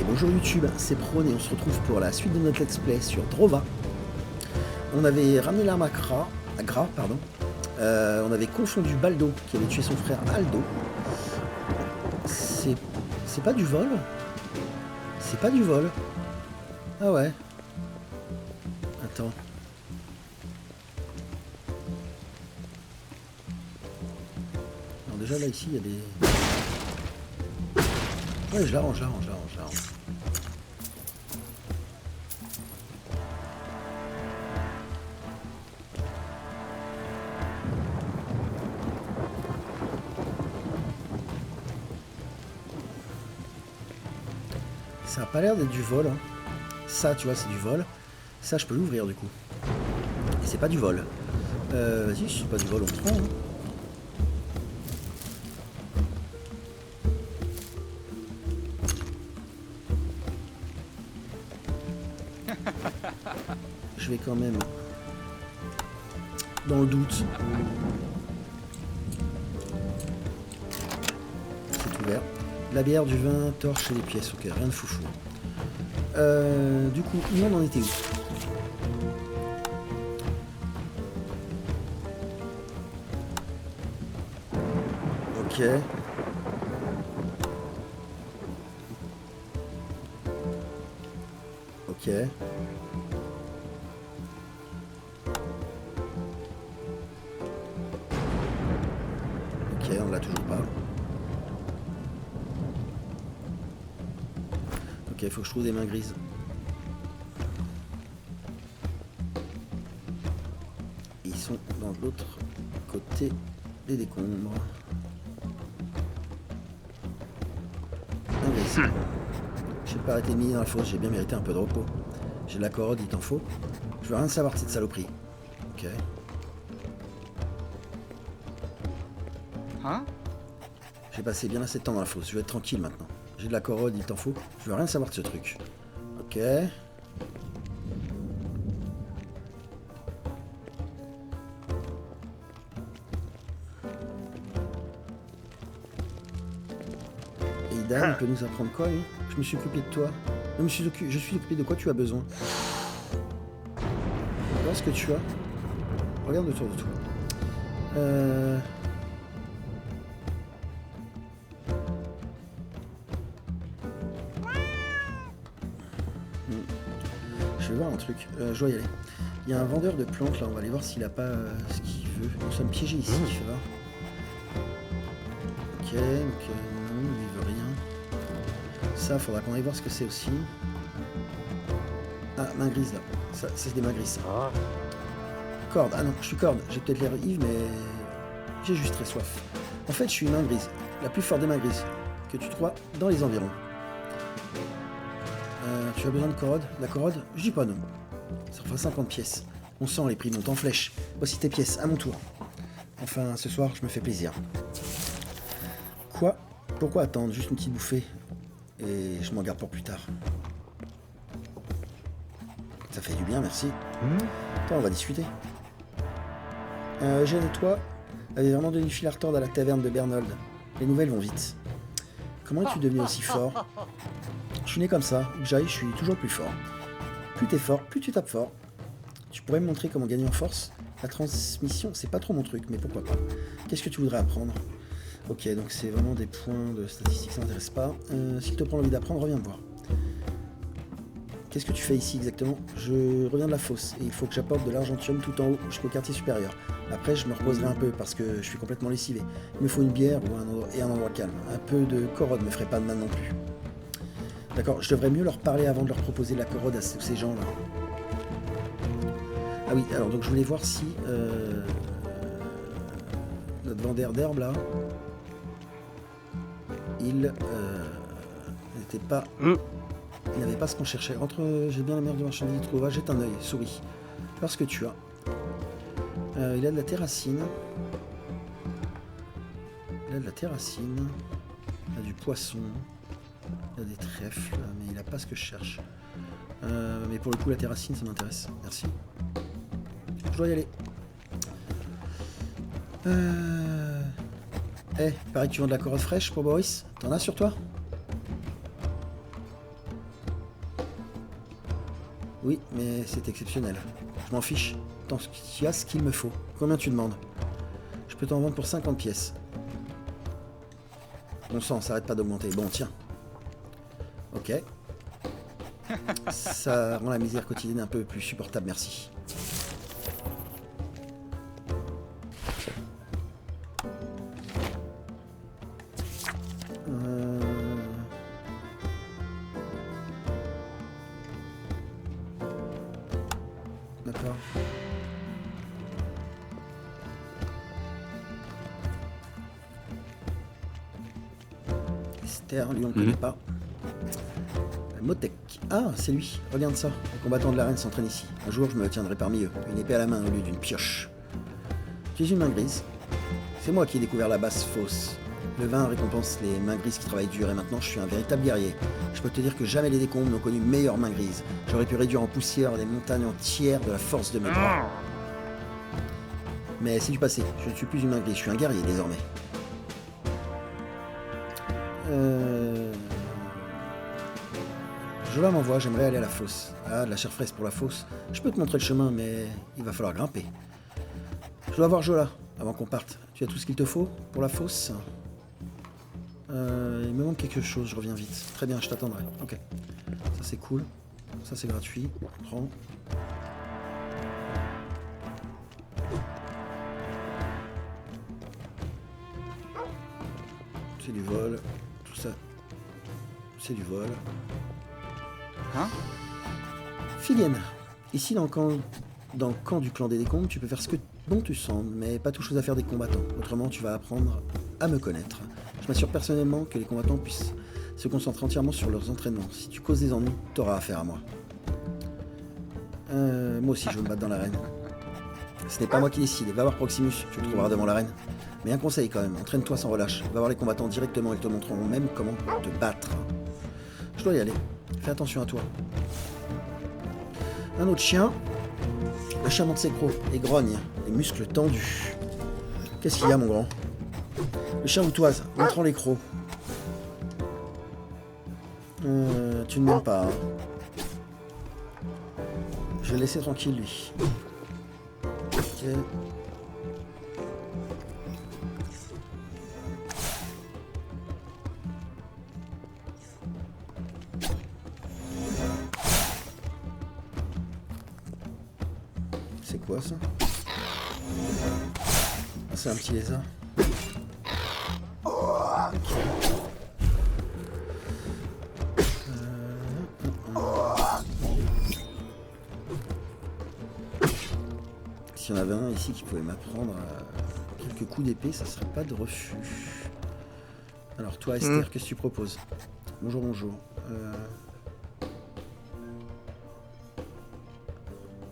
bonjour YouTube, c'est Prone et on se retrouve pour la suite de notre let's play sur Drova. On avait ramené l'arme à Gra, pardon. On avait confondu Baldo qui avait tué son frère Aldo. C'est pas du vol? C'est pas du vol. Ah ouais. Attends. Alors déjà là ici il y a des... Ouais, je l'arrange. Ça a pas l'air d'être du vol. Hein. Ça, tu vois, c'est du vol. Ça, je peux l'ouvrir du coup. Et c'est pas du vol. Vas-y, si c'est pas du vol, on prend. Hein. Je vais quand même, dans le doute, c'est ouvert. La bière, du vin, torche et les pièces, ok, rien de foufou. Du coup, nous on en était où? Ok. Ok. Ok, on l'a toujours pas. Ok, il faut que je trouve des mains grises. Ils sont dans l'autre côté des décombres. J'ai pas arrêté de miner dans la fosse, j'ai bien mérité un peu de repos. J'ai de la corrode, il t'en faut. Je veux rien savoir de cette saloperie. Ok. Hein? J'ai passé bien assez de temps dans la fosse, je vais être tranquille maintenant. J'ai de la corrode, il t'en faut. Je veux rien savoir de ce truc. Ok. Et Ida, il peut nous apprendre quoi, lui? Je me suis occupé de toi. Non, je suis occupé de quoi tu as besoin. Regarde ce que tu as. Regarde autour de toi. Je vais voir un truc. Je dois y aller. Il y a un vendeur de plantes là, on va aller voir s'il a pas ce qu'il veut. Nous sommes piégés ici, tu vois. Ok, donc non, il veut rien. Ça, faudra qu'on aille voir ce que c'est aussi. Ah, main grise là. Ça, c'est des mains grises. Ah. Corde. Ah non, je suis corde. J'ai peut-être l'air Yves, mais j'ai juste très soif. En fait, je suis une main grise. La plus forte des mains grises que tu trouves dans les environs. Tu as besoin de corrode? La corrode? Je dis pas non. Ça fera 50 pièces. On sent les prix montent en flèche. Voici tes pièces, à mon tour. Enfin, ce soir, je me fais plaisir. Quoi? Pourquoi attendre? Juste une petite bouffée. Et je m'en garde pour plus tard. Ça fait du bien, merci. Attends, on va discuter. Jeanne et toi avez vraiment donné fil à retordre à la taverne de Bernold. Les nouvelles vont vite. Comment es-tu devenu aussi fort? Je suis né comme ça. Où que j'aille, je suis toujours plus fort. Plus t'es fort, plus tu tapes fort. Tu pourrais me montrer comment gagner en force? La transmission, c'est pas trop mon truc, mais pourquoi pas. Qu'est-ce que tu voudrais apprendre? Ok, donc c'est vraiment des points de statistiques, ça m'intéresse pas. S'il te prend l'envie d'apprendre, reviens me voir. Qu'est-ce que tu fais ici exactement? Je reviens de la fosse et il faut que j'apporte de l'argentium tout en haut jusqu'au quartier supérieur. Après, je me reposerai un peu parce que je suis complètement lessivé. Il me faut une bière ou un endroit calme. Un peu de corrode me ferait pas de mal non plus. D'accord, je devrais mieux leur parler avant de leur proposer de la corrode à ces gens-là. Ah oui, alors donc je voulais voir si notre vendeur d'herbe là, il n'était pas... Il n'avait pas ce qu'on cherchait. Entre j'ai bien la mère de marchandise, trouva, jette un œil, souris. Parce que tu as. Il a de la terracine. Il a de la terracine. Il a du poisson. Il a des trèfles, mais il n'a pas ce que je cherche. Mais pour le coup, la terracine, ça m'intéresse. Merci. Je dois y aller. Pareil que tu vends de la carotte fraîche pour Boris. T'en as sur toi? Oui, mais c'est exceptionnel. Je m'en fiche. Tant qu'il y a ce qu'il me faut. Combien tu demandes? Je peux t'en vendre pour 50 pièces. Bon sang, ça arrête pas d'augmenter. Bon, tiens. Ok. Ça rend la misère quotidienne un peu plus supportable, merci. D'accord. Esther, lui on ne connaît pas. Motek. Ah, c'est lui. Regarde ça. Les combattants de l'arène s'entraînent ici. Un jour, je me tiendrai parmi eux. Une épée à la main au lieu d'une pioche. Tu es une main grise. C'est moi qui ai découvert la basse fausse. Le vin récompense les mains grises qui travaillent dur et maintenant je suis un véritable guerrier. Je peux te dire que jamais les décombres n'ont connu meilleure main grise. J'aurais pu réduire en poussière des montagnes entières de la force de mes bras. Mais c'est du passé. Je ne suis plus une main grise. Je suis un guerrier désormais. Jola m'envoie, j'aimerais aller à la fosse. Ah, de la chair fraîche pour la fosse. Je peux te montrer le chemin, mais il va falloir grimper. Je dois voir Jola avant qu'on parte. Tu as tout ce qu'il te faut pour la fosse? Il me manque quelque chose, je reviens vite. Très bien, je t'attendrai. Ok. Ça c'est cool. Ça c'est gratuit. Prends. C'est du vol. Tout ça. C'est du vol. Hein? Filienne, ici dans le camp du clan des décombres, tu peux faire ce que bon tu sembles, mais pas tout chose à faire des combattants. Autrement, tu vas apprendre à me connaître. Je m'assure personnellement que les combattants puissent se concentrer entièrement sur leurs entraînements. Si tu causes des ennuis, t'auras affaire à moi. Moi aussi, je veux me battre dans l'arène. Ce n'est pas moi qui décide. Va voir Proximus, tu le trouveras devant l'arène. Mais un conseil quand même, entraîne-toi sans relâche. Va voir les combattants directement, ils te montreront même comment te battre. Je dois y aller. Fais attention à toi. Un autre chien. Le chien monte ses crocs et grogne, les muscles tendus. Qu'est-ce qu'il y a, mon grand? Le chien outoise, montrant les crocs. Tu ne m'aimes pas, hein. Je vais le laisser tranquille, lui. Ok. C'est quoi ça? Ah, c'est un petit lézard. S'il y en avait un ici qui pouvait m'apprendre quelques coups d'épée, ça serait pas de refus. Alors toi Esther, qu'est-ce que tu proposes? Bonjour, bonjour.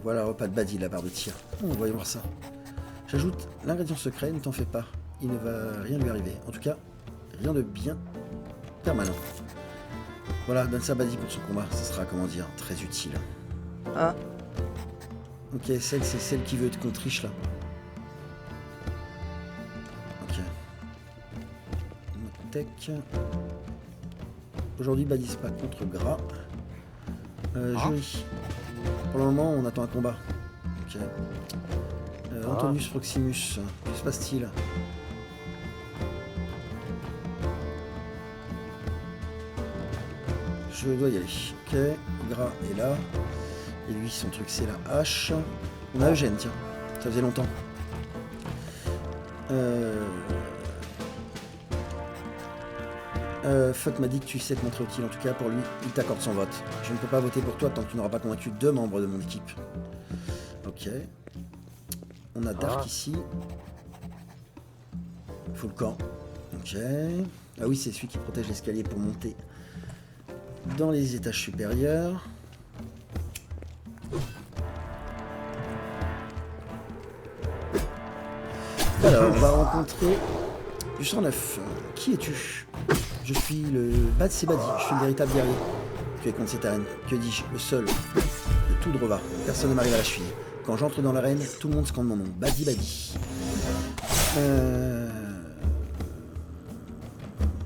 Voilà, repas de Badi, la barre de tir. Voyons voir ça. J'ajoute l'ingrédient secret, ne t'en fais pas. Il ne va rien lui arriver. En tout cas, rien de bien permanent. Voilà, donne ça à Badi pour son combat. Ça sera, comment dire, très utile. Ah. Ok, c'est celle qui veut qu'on triche là. Ok. Tech. Aujourd'hui, Badi se bat contre Gras. Joli. Pour le moment, on attend un combat. Ok. Antonius Proximus. Que se passe-t-il? Je dois y aller. Ok. Gras est là. Et lui, son truc, c'est la hache. On a Eugène, tiens. Ça faisait longtemps. Fuck m'a dit que tu sais te montrer utile. En tout cas, pour lui, il t'accorde son vote. Je ne peux pas voter pour toi tant que tu n'auras pas convaincu 2 membres de mon équipe. Ok. On a Dark ici. Full camp. Ok. Ah oui, c'est celui qui protège l'escalier pour monter dans les étages supérieurs. Alors, on va rencontrer du 109. Qui es-tu? Je suis le Bad Sebadi, je suis le véritable guerrier. Tu es contre cette arène. Que dis-je? Le seul de tout Drova. Personne ne m'arrive à la cheville. Quand j'entre dans l'arène, tout le monde scande mon nom. Badi Badi.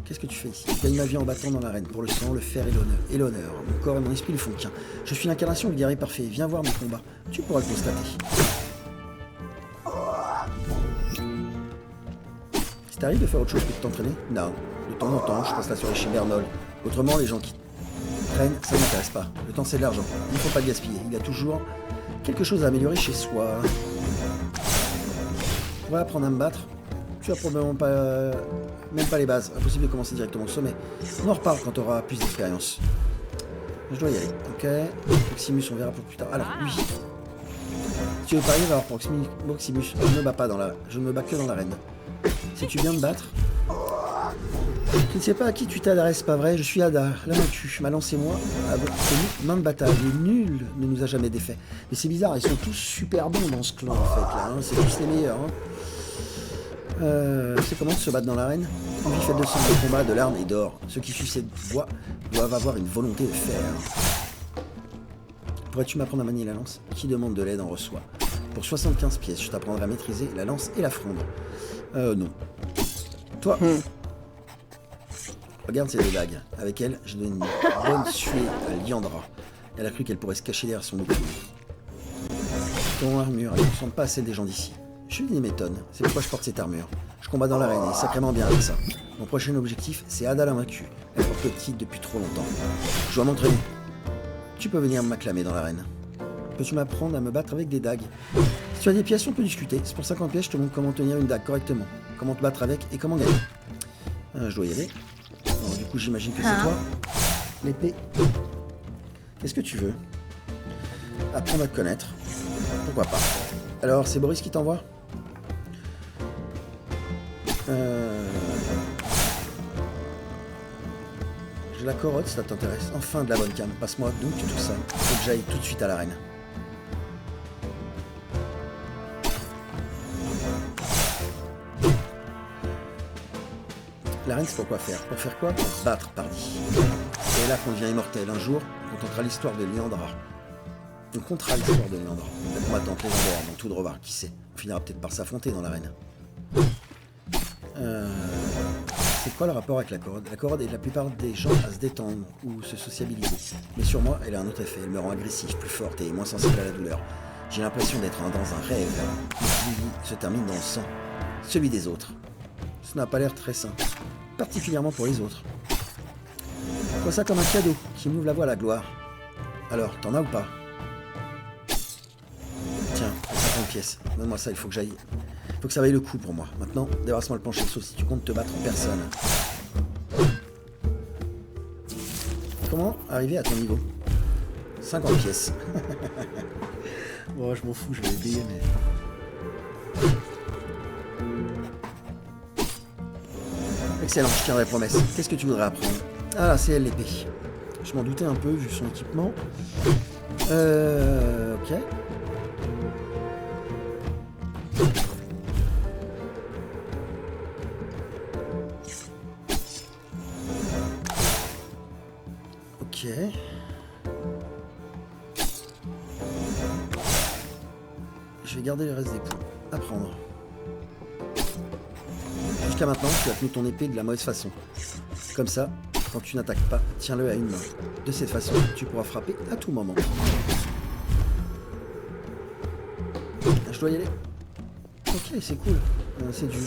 Qu'est-ce Qu'est-ce que tu fais ici? Je gagne ma vie en battant dans l'arène, pour le sang, le fer et l'honneur. Mon corps et mon esprit ne font qu'un. Je suis l'incarnation du guerrier parfait. Viens voir mes combats. Tu pourras le constater. Ça t'arrive de faire autre chose que de t'entraîner? Non. De temps en temps, je passe la soirée chez Bernold. Autrement, les gens qui traînent, ça ne m'intéresse pas. Le temps, c'est de l'argent. Il ne faut pas le gaspiller. Il y a toujours quelque chose à améliorer chez soi. On va apprendre à me battre. Tu as probablement pas... même pas les bases. Impossible de commencer directement au sommet. On en reparle quand tu auras plus d'expérience. Je dois y aller. Ok. Proximus, on verra pour plus tard. Alors, lui. Si tu veux parier, va voir Proximus. Je ne me bats pas dans la... Je ne me bats que dans l'arène. Si tu viens me battre... Je ne sais pas à qui tu t'adresses, pas vrai? Je suis Ada, la Matu. Ma lance et moi avons connu main de bataille. Et nul ne nous a jamais défait. Mais c'est bizarre, ils sont tous super bons dans ce clan, en fait. Là, hein. C'est tous les meilleurs. Hein. C'est comment de se battre dans l'arène? On vit fait de sang, de combat, de larmes et d'or. Ceux qui suivent cette voie doivent avoir une volonté de faire. Pourrais-tu m'apprendre à manier la lance? Qui demande de l'aide en reçoit. Pour 75 pièces, je t'apprendrai à maîtriser la lance et la fronde. Non. Toi Regarde ces deux dagues. Avec elle, j'ai donné une bonne suée à Liandra. Elle a cru qu'elle pourrait se cacher derrière son bouclier. Ton armure, elle ne ressemble pas à celle des gens d'ici. Je m'étonne, c'est pourquoi je porte cette armure. Je combats dans l'arène et sacrément bien avec ça. Mon prochain objectif, c'est Ada la Vaincue. Elle porte le titre depuis trop longtemps. Je dois m'entraîner. Tu peux venir m'acclamer dans l'arène. Peux-tu m'apprendre à me battre avec des dagues? Si tu as des pièces, on peut discuter. C'est pour 50 pièces, je te montre comment tenir une dague correctement. Comment te battre avec et comment gagner. Je dois y aller. Bon, du coup, j'imagine que c'est toi. L'épée. Qu'est-ce que tu veux? Apprendre à te connaître. Pourquoi pas. Alors, c'est Boris qui t'envoie? J'ai la corotte, ça t'intéresse. Enfin, de la bonne cam. Passe-moi donc tout ça. Faut que j'aille tout de suite à l'arène. L'arène, c'est pour quoi faire? Pour faire quoi? Pour se battre, pardi. C'est là qu'on devient immortel. Un jour, on contera l'histoire de Liandra. On comptera l'histoire de Liandra. La combattante légendaire dont tout de revoir, qui sait. On finira peut-être par s'affronter dans l'arène. C'est quoi le rapport avec la corde? La corde aide la plupart des gens à se détendre ou se sociabiliser. Mais sur moi, elle a un autre effet. Elle me rend agressif, plus forte et moins sensible à la douleur. J'ai l'impression d'être dans un rêve. Mon vie se termine dans le sang. Celui des autres. Ça n'a pas l'air très sain. Particulièrement pour les autres. Je vois ça comme un cadeau qui m'ouvre la voie à la gloire. Alors, t'en as ou pas? Tiens, 50 pièces. Donne-moi ça, il faut que j'aille. Il faut que ça vaille le coup pour moi. Maintenant, débarrasse-moi le plancher, sauf si tu comptes te battre en personne. Comment arriver à ton niveau? 50 pièces. Bon, je m'en fous, je vais les payer, mais... Excellent, je tiendrai promesse. Qu'est-ce que tu voudrais apprendre? Ah, c'est elle l'épée. Je m'en doutais un peu vu son équipement. Ok. Ok. Je vais garder le reste des points. Apprendre. Jusqu'à maintenant, tu as tenu ton épée de la mauvaise façon. Comme ça, quand tu n'attaques pas, tiens-le à une main. De cette façon, tu pourras frapper à tout moment. Je dois y aller. Ok, c'est cool. C'est du...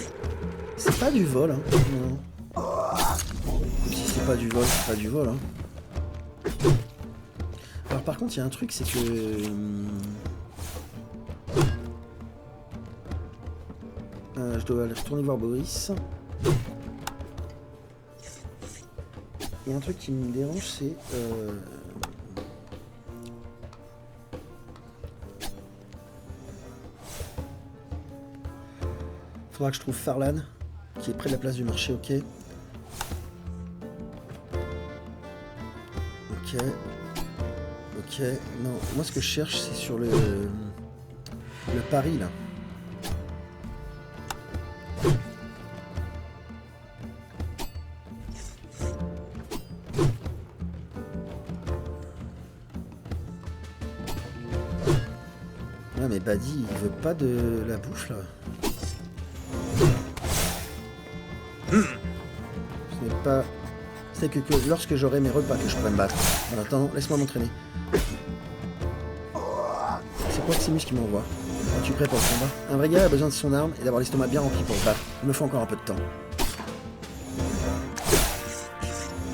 C'est pas du vol, hein. Non. Si c'est pas du vol, c'est pas du vol, hein. Alors par contre, il y a un truc, c'est que... je dois aller retourner voir Boris. Il y a un truc qui me dérange, c'est... Faudra que je trouve Farlan, qui est près de la place du marché, ok. Ok. Ok. Non, moi ce que je cherche, c'est sur le pari, là. Ouais, mais Buddy, il veut pas de la bouffe, là. Ce n'est pas... C'est que lorsque j'aurai mes repas que je pourrai me battre. En attendant, laisse-moi m'entraîner. C'est Proximus qui m'envoie. Es-tu prêt pour le combat? Un vrai gars a besoin de son arme et d'avoir l'estomac bien rempli pour se battre. Il me faut encore un peu de temps.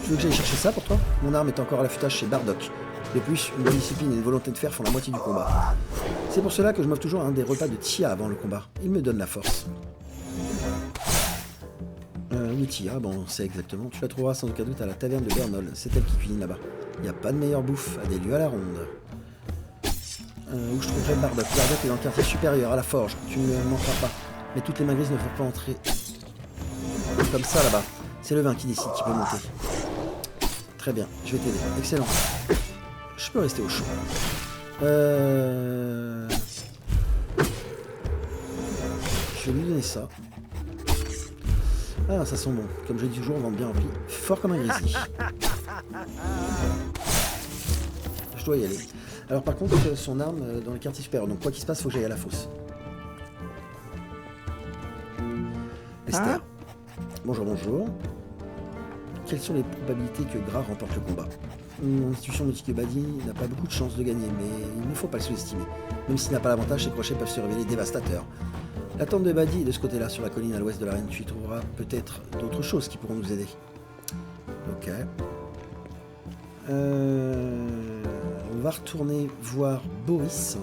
Tu veux que j'aille chercher ça pour toi? Mon arme est encore à l'affûtage chez Bardock. De plus, une bonne discipline et une volonté de fer font la moitié du combat. C'est pour cela que je m'offre toujours un des repas de Tia avant le combat. Il me donne la force. Oui, Tia, bon, c'est exactement. Tu la trouveras sans aucun doute à la taverne de Bernol. C'est elle qui cuisine là-bas. Il n'y a pas de meilleure bouffe à des lieux à la ronde. Où je trouverai Bardock. Bardock est dans le quartier supérieur, à la forge. Tu ne me manqueras pas. Mais toutes les mains grises ne peuvent pas entrer comme ça là-bas. C'est le vin qui décide qui peut monter. Très bien, je vais t'aider. Excellent. Je peux rester au chaud. Je vais lui donner ça. Ah, ça sent bon. Comme je dis toujours, on vend bien rempli. Fort comme un grizzly. Je dois y aller. Alors par contre, son arme dans le quartier supérieur. Donc quoi qu'il se passe, faut que j'aille à la fosse. Esther. Bonjour, bonjour. Quelles sont les probabilités que Gras remporte le combat? Mon institution me dit que Badi n'a pas beaucoup de chances de gagner, mais il ne faut pas le sous-estimer. Même s'il n'a pas l'avantage, ses crochets peuvent se révéler dévastateurs. La tente de Badi est de ce côté-là, sur la colline à l'ouest de l'arène. Tu y trouveras peut-être d'autres choses qui pourront nous aider. Ok. On va retourner voir Boris.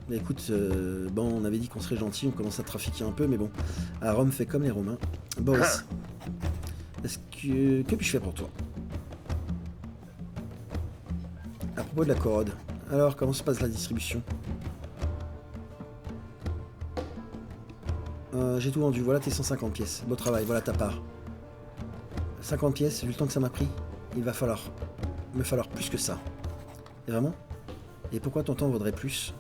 Mais écoute, bon, on avait dit qu'on serait gentil, on commence à trafiquer un peu, mais bon, à Rome fait comme les Romains. Boris, que puis-je faire pour toi? À propos de la corode, alors comment se passe la distribution? J'ai tout vendu, voilà tes 150 pièces. Beau travail, voilà ta part. 50 pièces, vu le temps que ça m'a pris, il va me falloir plus que ça. Et vraiment? Et pourquoi ton temps vaudrait plus?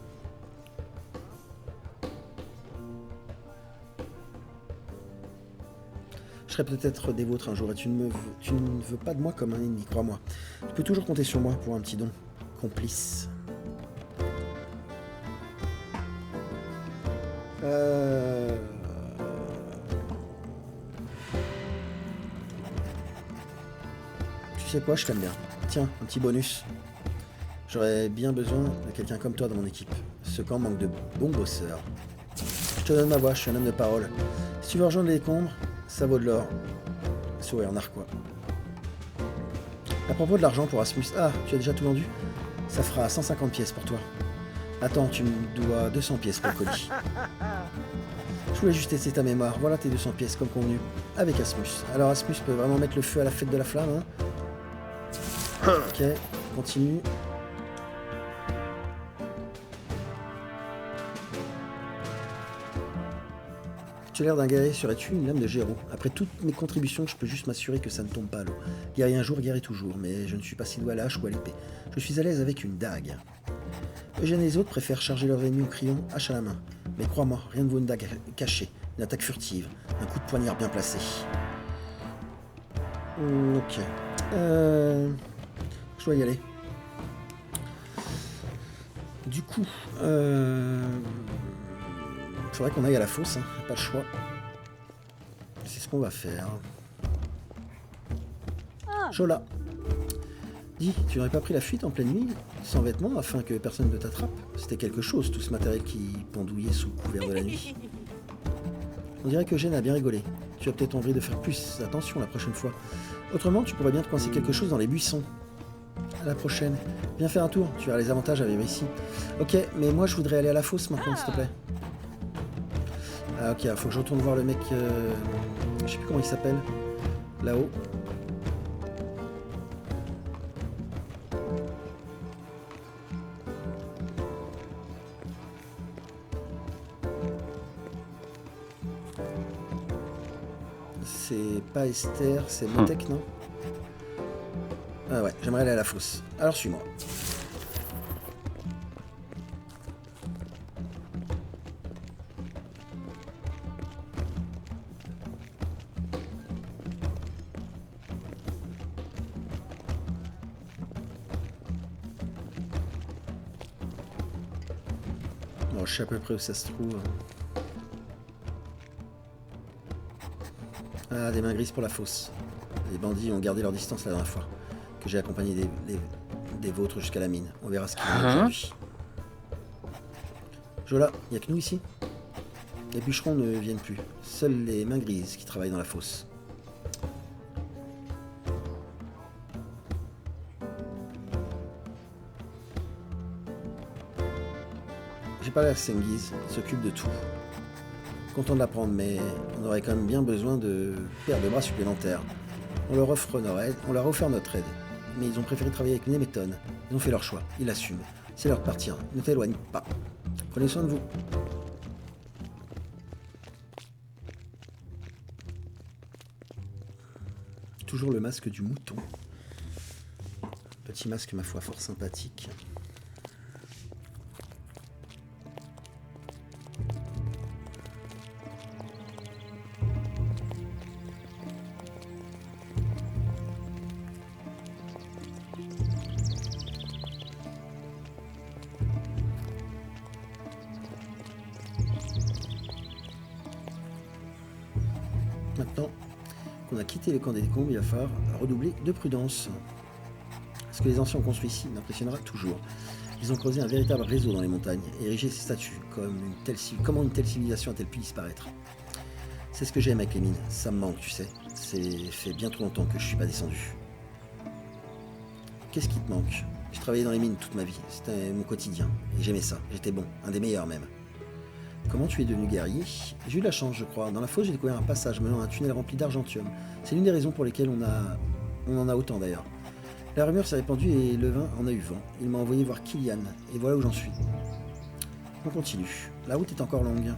Je serai peut-être des vôtres un jour et tu ne veux pas de moi comme un ennemi, crois-moi. Tu peux toujours compter sur moi pour un petit don. Complice. Tu sais quoi, je t'aime bien. Tiens, un petit bonus. J'aurais bien besoin de quelqu'un comme toi dans mon équipe. Ce camp manque de bons bosseurs. Je te donne ma voix, je suis un homme de parole. Si tu veux rejoindre les décombres, ça vaut de l'or. Sourire narquois. À propos de l'argent pour Asmus... Ah, tu as déjà tout vendu? Ça fera 150 pièces pour toi. Attends, tu me dois 200 pièces pour le colis. Je voulais juste tester ta mémoire. Voilà tes 200 pièces comme convenu. Avec Asmus. Alors Asmus peut vraiment mettre le feu à la fête de la flamme, hein? Ok, continue. Tu as l'air d'un guerrier, serais-tu une lame de Géraud? Après toutes mes contributions, je peux juste m'assurer que ça ne tombe pas à l'eau. Guerrier un jour, guerrier toujours, mais je ne suis pas si doué à la hache ou à l'épée. Je suis à l'aise avec une dague. Eugène et les autres préfèrent charger leurs ennemis au crayon, hache à la main. Mais crois-moi, rien ne vaut une dague cachée, une attaque furtive, un coup de poignard bien placé. Ok. Je dois y aller. Du coup, faudrait qu'on aille à la fosse, hein. Pas le choix. C'est ce qu'on va faire. Jola. Dis, tu n'aurais pas pris la fuite en pleine nuit, sans vêtements, afin que personne ne t'attrape? C'était quelque chose, tout ce matériel qui pendouillait sous couvert de la nuit. On dirait que Eugène a bien rigolé. Tu as peut-être envie de faire plus attention la prochaine fois. Autrement, tu pourrais bien te coincer quelque chose dans les buissons. À la prochaine. Viens faire un tour, tu verras les avantages à vivre ici. Ok, mais moi je voudrais aller à la fosse maintenant, s'il te plaît. Ah ok, faut que je retourne voir le mec... je sais plus comment il s'appelle. Là-haut. C'est pas Esther, c'est Motek, non? Ah ouais, j'aimerais aller à la fosse. Alors suis-moi. Bon, je sais à peu près où ça se trouve. Ah, des mains grises pour la fosse. Les bandits ont gardé leur distance la dernière fois que j'ai accompagné des vôtres jusqu'à la mine. On verra ce qu'il y a aujourd'hui. Jola, il n'y a que nous ici. Les bûcherons ne viennent plus. Seules les mains grises qui travaillent dans la fosse. J'ai parlé à Sengiz, il s'occupe de tout. Content de l'apprendre, mais on aurait quand même bien besoin de paires de bras supplémentaires. On leur a offert notre aide, mais ils ont préféré travailler avec Nemeton. Ils ont fait leur choix, ils l'assument. C'est leur de partir, ne t'éloigne pas. Prenez soin de vous. Toujours le masque du mouton. Petit masque, ma foi, fort sympathique. Maintenant qu'on a quitté le camp des décombres, il va falloir redoubler de prudence. Ce que les anciens ont construit ici m'impressionnera toujours. Ils ont creusé un véritable réseau dans les montagnes et érigé ces statues. Comment une telle civilisation a-t-elle pu disparaître? C'est ce que j'aime avec les mines. Ça me manque, tu sais. C'est fait bien trop longtemps que je suis pas descendu. Qu'est-ce qui te manque? J'ai travaillé dans les mines toute ma vie. C'était mon quotidien. Et j'aimais ça. J'étais bon. Un des meilleurs même. Comment tu es devenu guerrier? J'ai eu de la chance, je crois. Dans la fosse, j'ai découvert un passage menant à un tunnel rempli d'argentium. C'est l'une des raisons pour lesquelles on en a autant d'ailleurs. La rumeur s'est répandue et Levin en a eu vent. Il m'a envoyé voir Kilian, et voilà où j'en suis. On continue. La route est encore longue.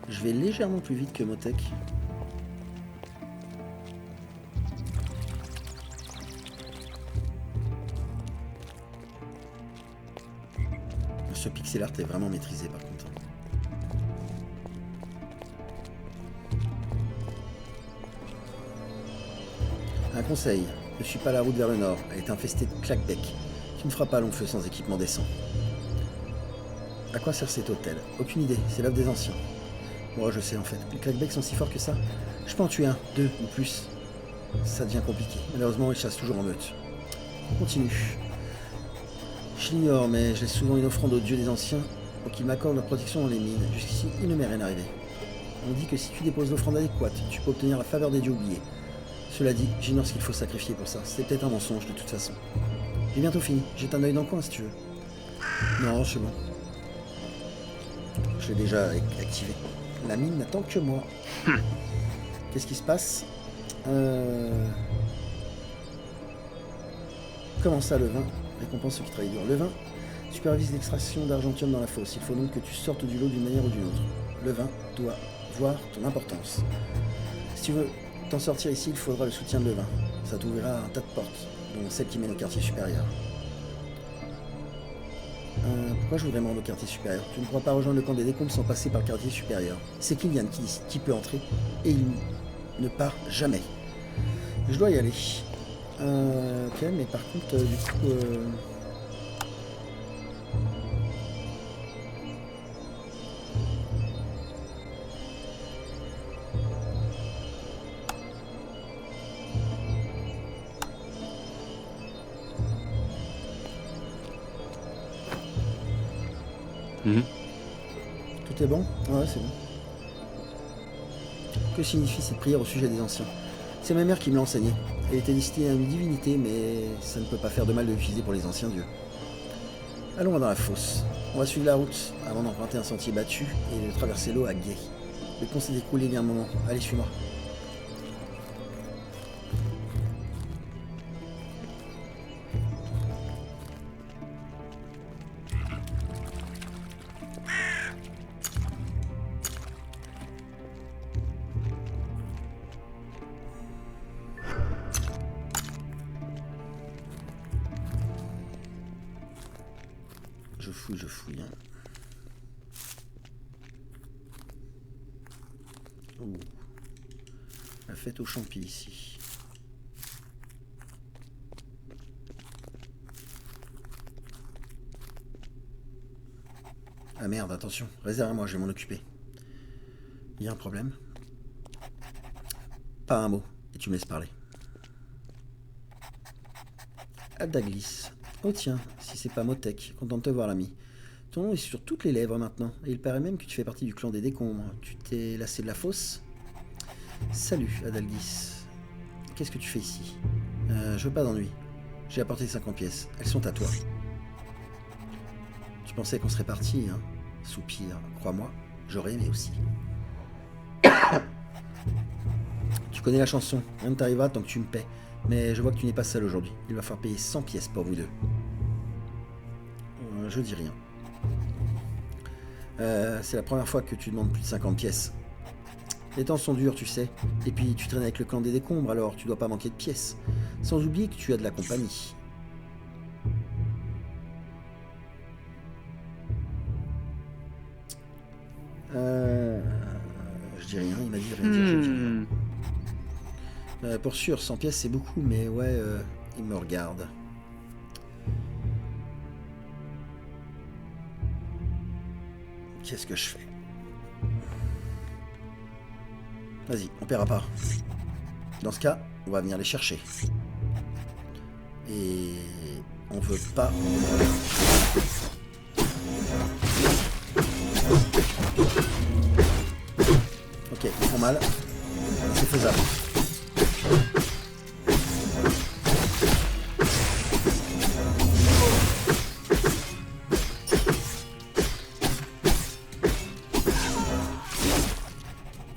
Je vais légèrement plus vite que Motek. Ce pixel art est vraiment maîtrisé par contre. Un conseil, ne suis pas la route vers le nord, elle est infestée de claquebecs. Tu ne feras pas long feu sans équipement décent. À quoi sert cet hôtel? Aucune idée, c'est l'œuvre des anciens. Moi je sais en fait, les claquebecs sont si forts que ça. Je peux en tuer un, deux ou plus. Ça devient compliqué. Malheureusement ils chassent toujours en meute. On continue. Je l'ignore, mais j'ai souvent une offrande aux dieux des anciens pour qu'ils m'accordent leur protection dans les mines. Jusqu'ici, il ne m'est rien arrivé. On dit que si tu déposes l'offrande adéquate, tu peux obtenir la faveur des dieux oubliés. Cela dit, j'ignore ce qu'il faut sacrifier pour ça. C'est peut-être un mensonge de toute façon. J'ai bientôt fini. Jette un œil dans le coin si tu veux. Non, c'est bon. Je l'ai déjà activé. La mine n'attend que moi. Qu'est-ce qui se passe? Comment ça, le vin? Récompense ceux qui travaillent dur. Le vin supervise l'extraction d'argentium dans la fosse. Il faut donc que tu sortes du lot d'une manière ou d'une autre. Le vin doit voir ton importance. Si tu veux t'en sortir ici, il faudra le soutien de le vin. Ça t'ouvrira un tas de portes, dont celle qui mène au quartier supérieur. Pourquoi je voudrais me rendre au quartier supérieur? Tu ne pourras pas rejoindre le camp des décombres sans passer par le quartier supérieur. C'est Kilian qui décide qui peut entrer, et il ne part jamais. Je dois y aller. Ok, mais par contre, du coup... Tout est bon? Ouais, c'est bon. Que signifie cette prière au sujet des anciens? C'est ma mère qui me l'a enseignée. Elle était destinée à une divinité, mais ça ne peut pas faire de mal de l'utiliser pour les anciens dieux. Allons dans la fosse. On va suivre la route avant d'emprunter un sentier battu et de traverser l'eau à gué. Le pont s'est écroulé il y a un moment. Allez, suis-moi. Je fouille. Ouh. La fête aux champis ici. Ah merde, attention, réserve-moi, je vais m'en occuper. Il y a un problème? Pas un mot, et tu me laisses parler. Aldaglis. Oh tiens, si c'est pas Motek, content de te voir l'ami. Ton nom est sur toutes les lèvres maintenant, et il paraît même que tu fais partie du clan des décombres. Tu t'es lassé de la fosse? Salut, Adalgis. Qu'est-ce que tu fais ici? Je veux pas d'ennui. J'ai apporté 50 pièces, elles sont à toi. Tu pensais qu'on serait partis, hein? Soupir, crois-moi, j'aurais aimé aussi. Tu connais la chanson, rien ne t'arrivera tant que tu me paies. Mais je vois que tu n'es pas seul aujourd'hui. Il va falloir payer 100 pièces pour vous deux. Je dis rien. C'est la première fois que tu demandes plus de 50 pièces. Les temps sont durs, tu sais. Et puis tu traînes avec le clan des décombres, alors tu dois pas manquer de pièces. Sans oublier que tu as de la compagnie. Je dis rien, il m'a dit rien dire, je dis rien. Pour sûr, 100 pièces c'est beaucoup, mais ouais, il me regarde. Qu'est-ce que je fais? Vas-y, on paiera pas. Dans ce cas, on va venir les chercher. Et on veut pas... Ok, ils font mal. C'est faisable.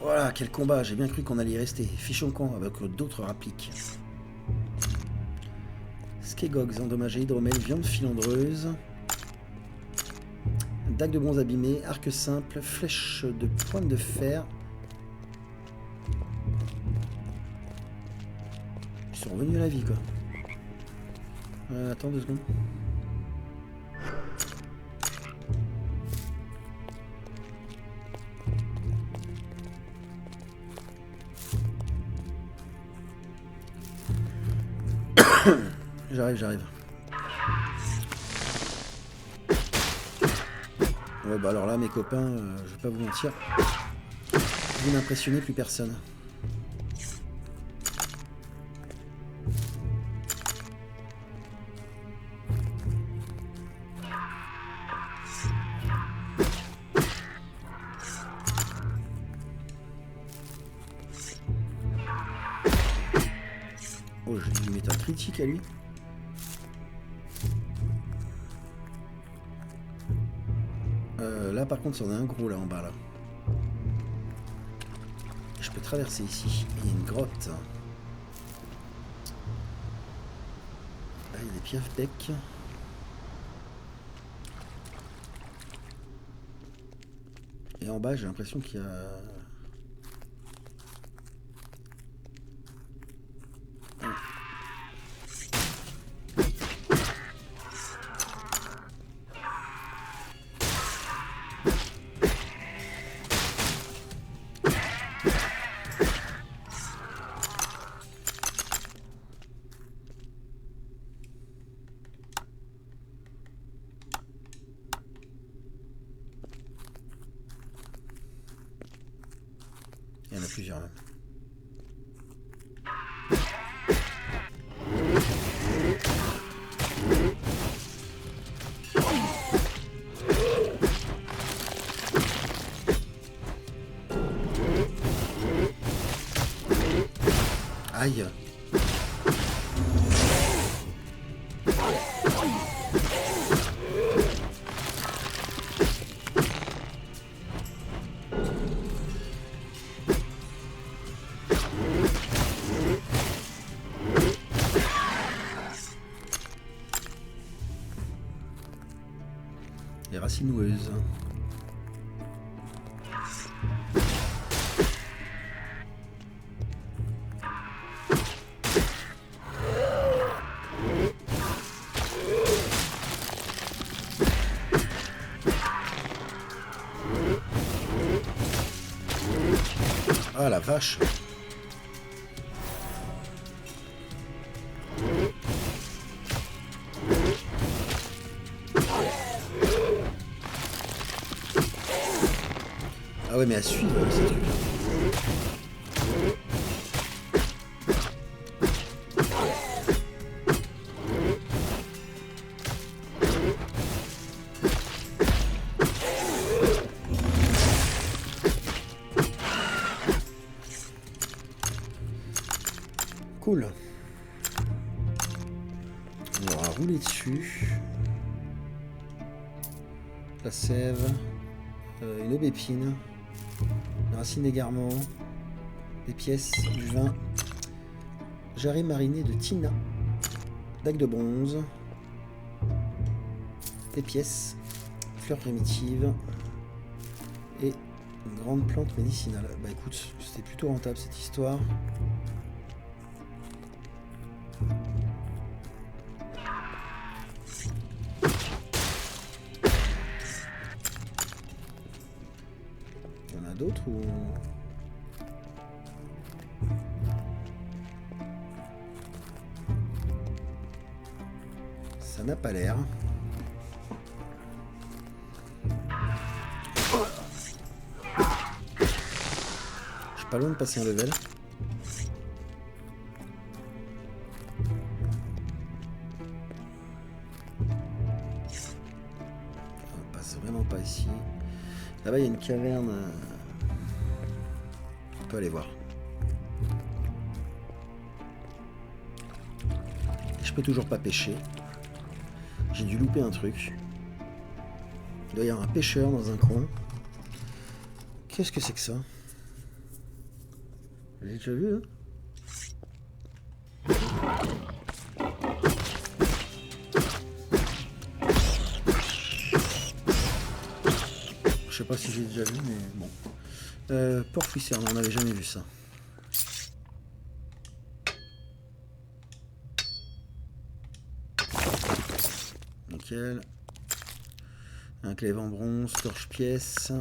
Voilà, quel combat. J'ai bien cru qu'on allait y rester. Fichons le camp avec d'autres rappliques. Skegogs endommagé, hydromel, viande filandreuse. Dague de bronze abîmée, arc simple, flèche de pointe de fer. Ils sont revenus à la vie, quoi. Attends 2 secondes. J'arrive. Ouais, bah alors là, mes copains, je vais pas vous mentir. Vous n'impressionnez plus personne. Oh, je vais lui mettre un critique à lui. Là par contre, c'en a un gros là en bas là. Je peux traverser ici. Il y a une grotte. Là, il y a des piafs-becs. Et en bas, j'ai l'impression qu'il y a... Il y en a plusieurs là. Aïe. Les racines noueuses. Ah la vache. ouais, mais à suivre, ces trucs. Cool. On va rouler dessus. La sève. Une aubépine. Une racine d'égarement. Des pièces. Du vin. Jarret mariné de Tina. Dague de bronze. Des pièces. Fleurs primitives. Et une grande plante médicinale. Bah écoute, c'était plutôt rentable cette histoire. Il y en a d'autres ou... Ça n'a pas l'air. Je suis pas loin de passer un level. On passe vraiment pas ici. Là-bas, il y a une caverne. On peut aller voir. Et je peux toujours pas pêcher. J'ai dû louper un truc. Il doit y avoir un pêcheur dans un coin. Qu'est-ce que c'est que ça? Vous avez déjà vu, hein? Je sais pas si j'ai déjà vu, mais bon. Porc-fouisseur, on n'avait jamais vu ça. Nickel. Un clève en bronze, torche-pièce.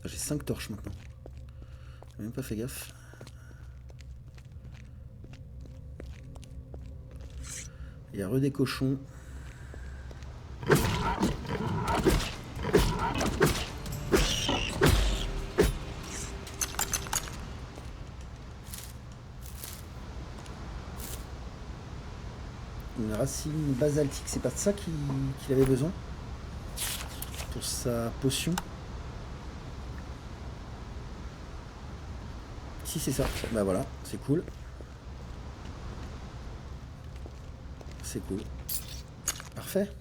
J'ai 5 torches maintenant. J'ai même pas fait gaffe. Il y a des cochons. Une racine basaltique, c'est pas de ça qu'il avait besoin pour sa potion. Si c'est ça, bah voilà, c'est cool. C'est cool. Parfait.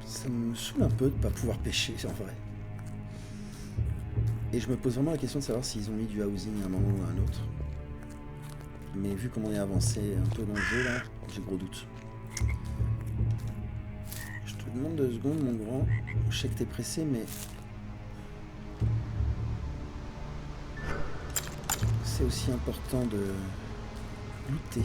Ça me saoule un peu de ne pas pouvoir pêcher, en vrai. Et je me pose vraiment la question de savoir s'ils ont mis du housing à un moment ou à un autre. Mais vu comment on est avancé un peu dans le jeu, là, j'ai gros doute. Je te demande 2 secondes, mon grand. Je sais que t'es pressé, mais... c'est aussi important de lutter.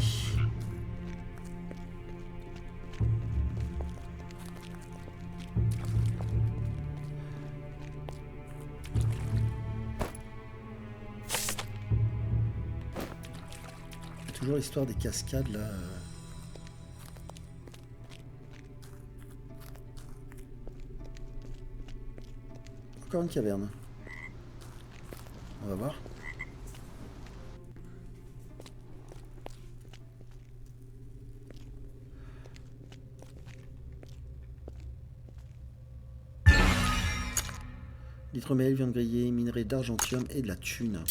Toujours l'histoire des cascades là. Encore une caverne. On va voir. L'hydromel vient de griller, minerai d'argentium et de la thune.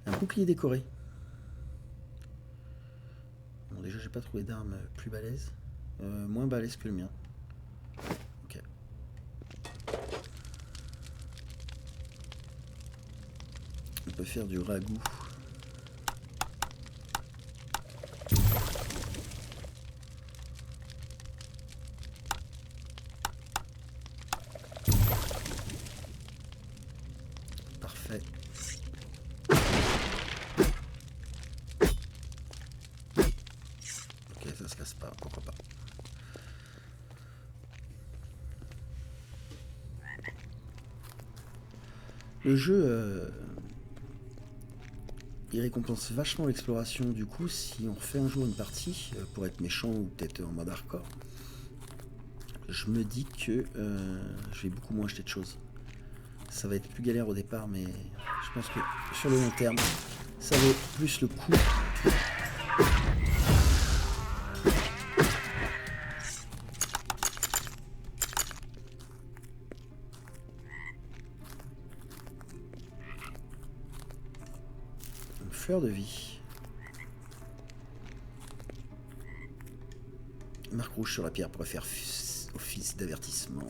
Un bouclier décoré. Bon, déjà j'ai pas trouvé d'arme plus balèze. Moins balèze que le mien. Ok. On peut faire du ragoût. m'intéresse pas, pourquoi pas. Le jeu, il récompense vachement l'exploration. Du coup, si on refait un jour une partie, pour être méchant ou peut-être en mode hardcore, je me dis que je vais beaucoup moins acheter de choses. Ça va être plus galère au départ, mais je pense que sur le long terme, ça vaut plus le coup. Une fleur de vie. Marque rouge sur la pierre pourrait faire office d'avertissement.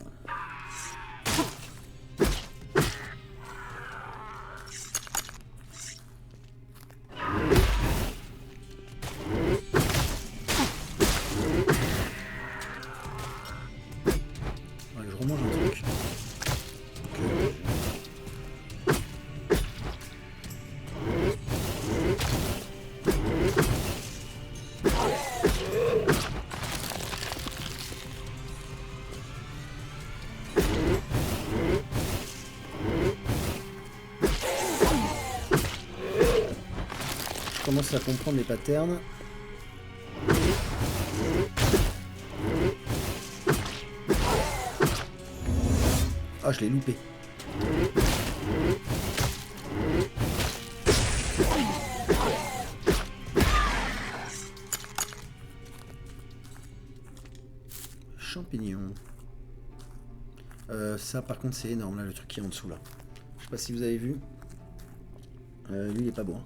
Je remange un truc. Je commence à comprendre les patterns. Ah, je l'ai loupé. Champignons. Ça, par contre, c'est énorme, là, le truc qui est en dessous, là. Je sais pas si vous avez vu. Lui, il est pas bon.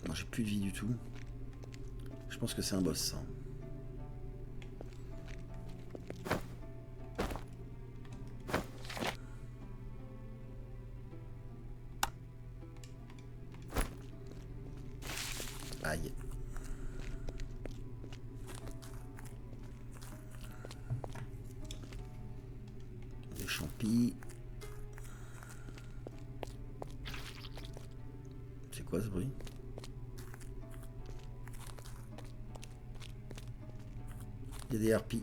Non, j'ai plus de vie du tout. Je pense que c'est un boss, ça. Aïe. Des champis. C'est quoi ce bruit? Il y a des harpies.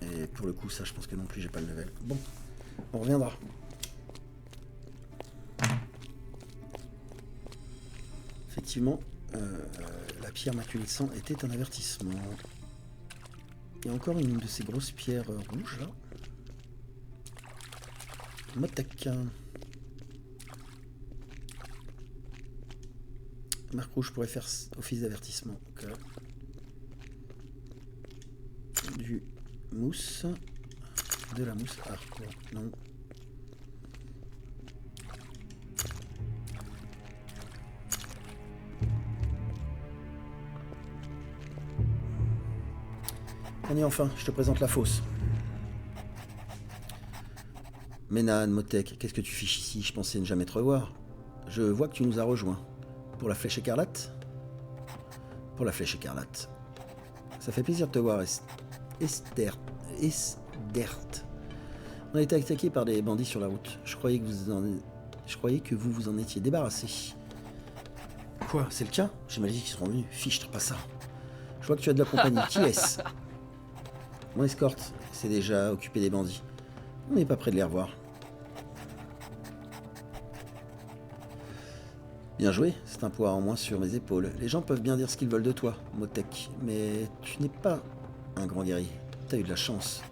Et pour le coup, ça, je pense que non plus, j'ai pas le level. Bon, on reviendra. Effectivement, la pierre maculée de sang était un avertissement. Il y a encore une de ces grosses pierres rouges, là. Motek. Marque rouge pourrait faire office d'avertissement. Okay. Du mousse. De la mousse. Ah, non. On y est enfin, je te présente la fosse. Ménan, Motek, qu'est-ce que tu fiches ici? Je pensais ne jamais te revoir. Je vois que tu nous as rejoints. Pour la flèche écarlate? Pour la flèche écarlate. Ça fait plaisir de te voir, Esdert. On a été attaqué par des bandits sur la route. Je croyais que vous vous en étiez débarrassé. Quoi? C'est le cas? J'ai mal dit qu'ils seront venus. Fichtre, pas ça. Je vois que tu as de la compagnie. Qui est-ce? Mon escorte s'est déjà occupé des bandits. On n'est pas près de les revoir. Bien joué, c'est un poids en moins sur mes épaules. Les gens peuvent bien dire ce qu'ils veulent de toi, Motek, mais tu n'es pas un grand guerrier. T'as eu de la chance.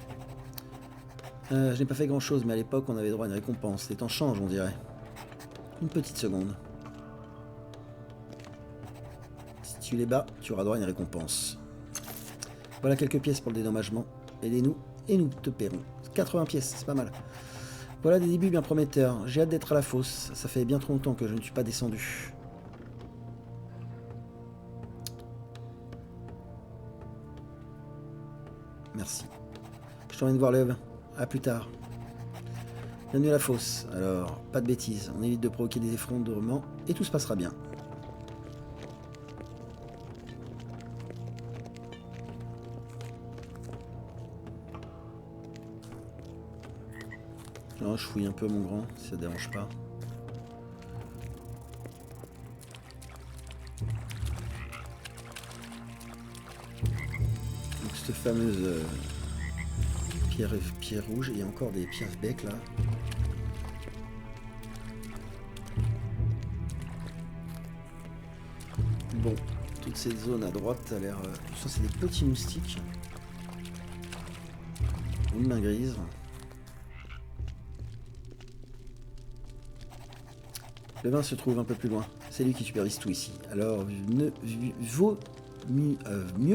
Je n'ai pas fait grand-chose, mais à l'époque, on avait droit à une récompense. Les temps changent, on dirait. Une petite seconde. Si tu les bats, tu auras droit à une récompense. Voilà quelques pièces pour le dédommagement. Aidez-nous et nous te paierons. 80 pièces, c'est pas mal. Voilà des débuts bien prometteurs. J'ai hâte d'être à la fosse. Ça fait bien trop longtemps que je ne suis pas descendu. Merci. Je t'emmène voir l'œuvre. À plus tard. Bienvenue à la fosse. Alors, pas de bêtises. On évite de provoquer des effondrements et tout se passera bien. Non, je fouille un peu mon grand, si ça te dérange pas. Donc cette fameuse pierre rouge, il y a encore des pierres bec là. Bon, toute cette zone à droite a l'air... ça c'est des petits moustiques. Une main grise. Le vin se trouve un peu plus loin. C'est lui qui supervise tout ici. Alors, mieux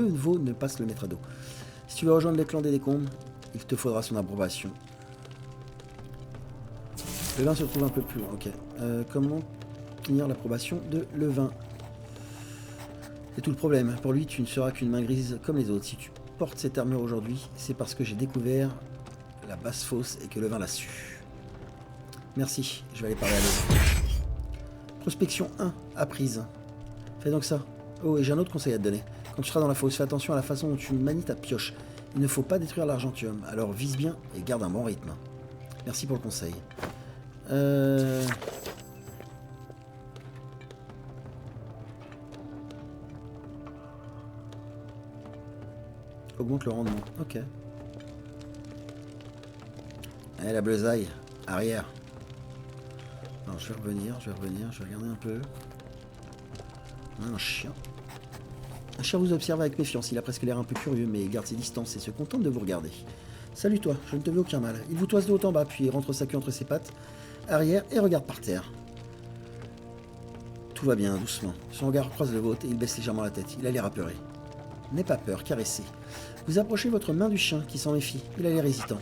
vaut ne pas se le mettre à dos. Si tu veux rejoindre les clans des décombres, il te faudra son approbation. Le vin se trouve un peu plus loin. Ok. Comment obtenir l'approbation de Levin? C'est tout le problème. Pour lui, tu ne seras qu'une main grise comme les autres. Si tu portes cette armure aujourd'hui, c'est parce que j'ai découvert la basse fosse et que Levin l'a su. Merci. Je vais aller parler à Levin. Prospection 1, apprise. Fais donc ça. Oh, et j'ai un autre conseil à te donner. Quand tu seras dans la fosse, fais attention à la façon dont tu manies ta pioche. Il ne faut pas détruire l'argentium, alors vise bien et garde un bon rythme. Merci pour le conseil. Augmente le rendement. Ok. Allez, la bleusaille. Arrière. Alors, je vais revenir, je vais regarder un peu. Un chien. Un chien vous observe avec méfiance, il a presque l'air un peu curieux, mais il garde ses distances et se contente de vous regarder. Salut toi, je ne te veux aucun mal. Il vous toise de haut en bas, puis rentre sa queue entre ses pattes, arrière et regarde par terre. Tout va bien, doucement. Son regard croise le vôtre et il baisse légèrement la tête. Il a l'air apeuré. N'aie pas peur, caressez. Vous approchez votre main du chien qui s'en méfie. Il a l'air hésitant.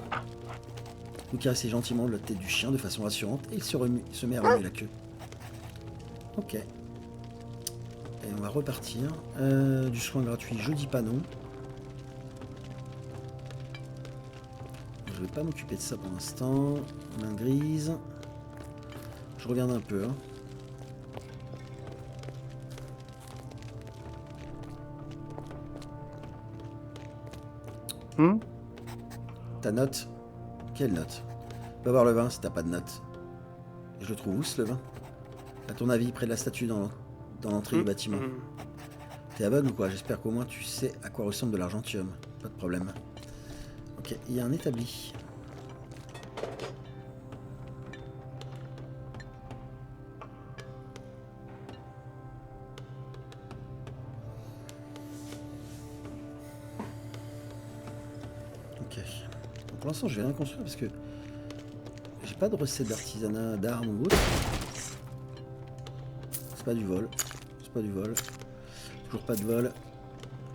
Vous caressez gentiment la tête du chien de façon rassurante et il se met à remuer la queue. Ok. Et on va repartir. Du soin gratuit, je dis pas non. Je vais pas m'occuper de ça pour l'instant. Main grise. Je regarde un peu. Hein. Ta note? Quelle note? Va voir le vin si t'as pas de note. Et je le trouve où ce levain? À ton avis, près de la statue dans l'entrée du bâtiment. T'es aveugle ou quoi? J'espère qu'au moins tu sais à quoi ressemble de l'argentium. Pas de problème. Ok, il y a un établi. Ok. Pour l'instant, je vais rien construire parce que j'ai pas de recette d'artisanat, d'armes ou autre. C'est pas du vol. C'est pas du vol. Toujours pas de vol.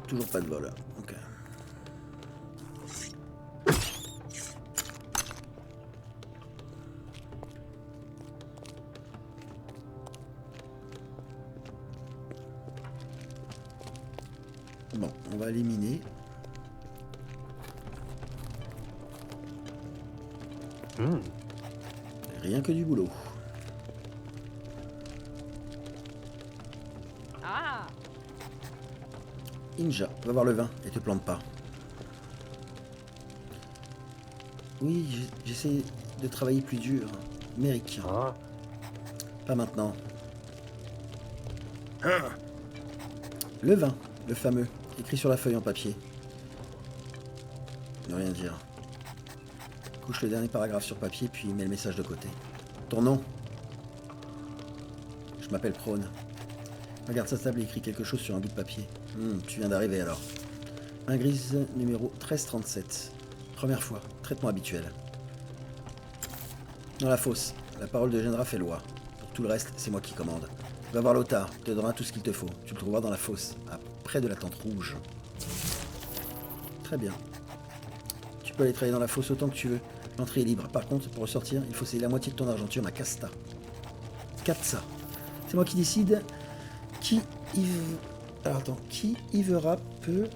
Toujours pas de vol. Ok. Bon, on va éliminer. Rien que du boulot. Ah. Inja, va voir le vin et te plante pas. Oui, j'essaie de travailler plus dur. Méric. Ah. Pas maintenant. Le vin, le fameux, écrit sur la feuille en papier. Ne rien dire. Couche le dernier paragraphe sur papier, puis mets le message de côté. Ton nom? Je m'appelle Prone. Regarde sa table et écrit quelque chose sur un bout de papier. Tu viens d'arriver alors. Main grise numéro 1337. Première fois, traitement habituel. Dans la fosse, la parole de Genra fait loi. Pour tout le reste, c'est moi qui commande. Va voir Lothar, il te donnera tout ce qu'il te faut. Tu le trouveras dans la fosse, près de la tente rouge. Très bien. Tu peux aller travailler dans la fosse autant que tu veux. L'entrée est libre. Par contre, pour ressortir, il faut céder la moitié de ton argentium à Casta. Katsa. C'est moi qui décide qui Ivera peut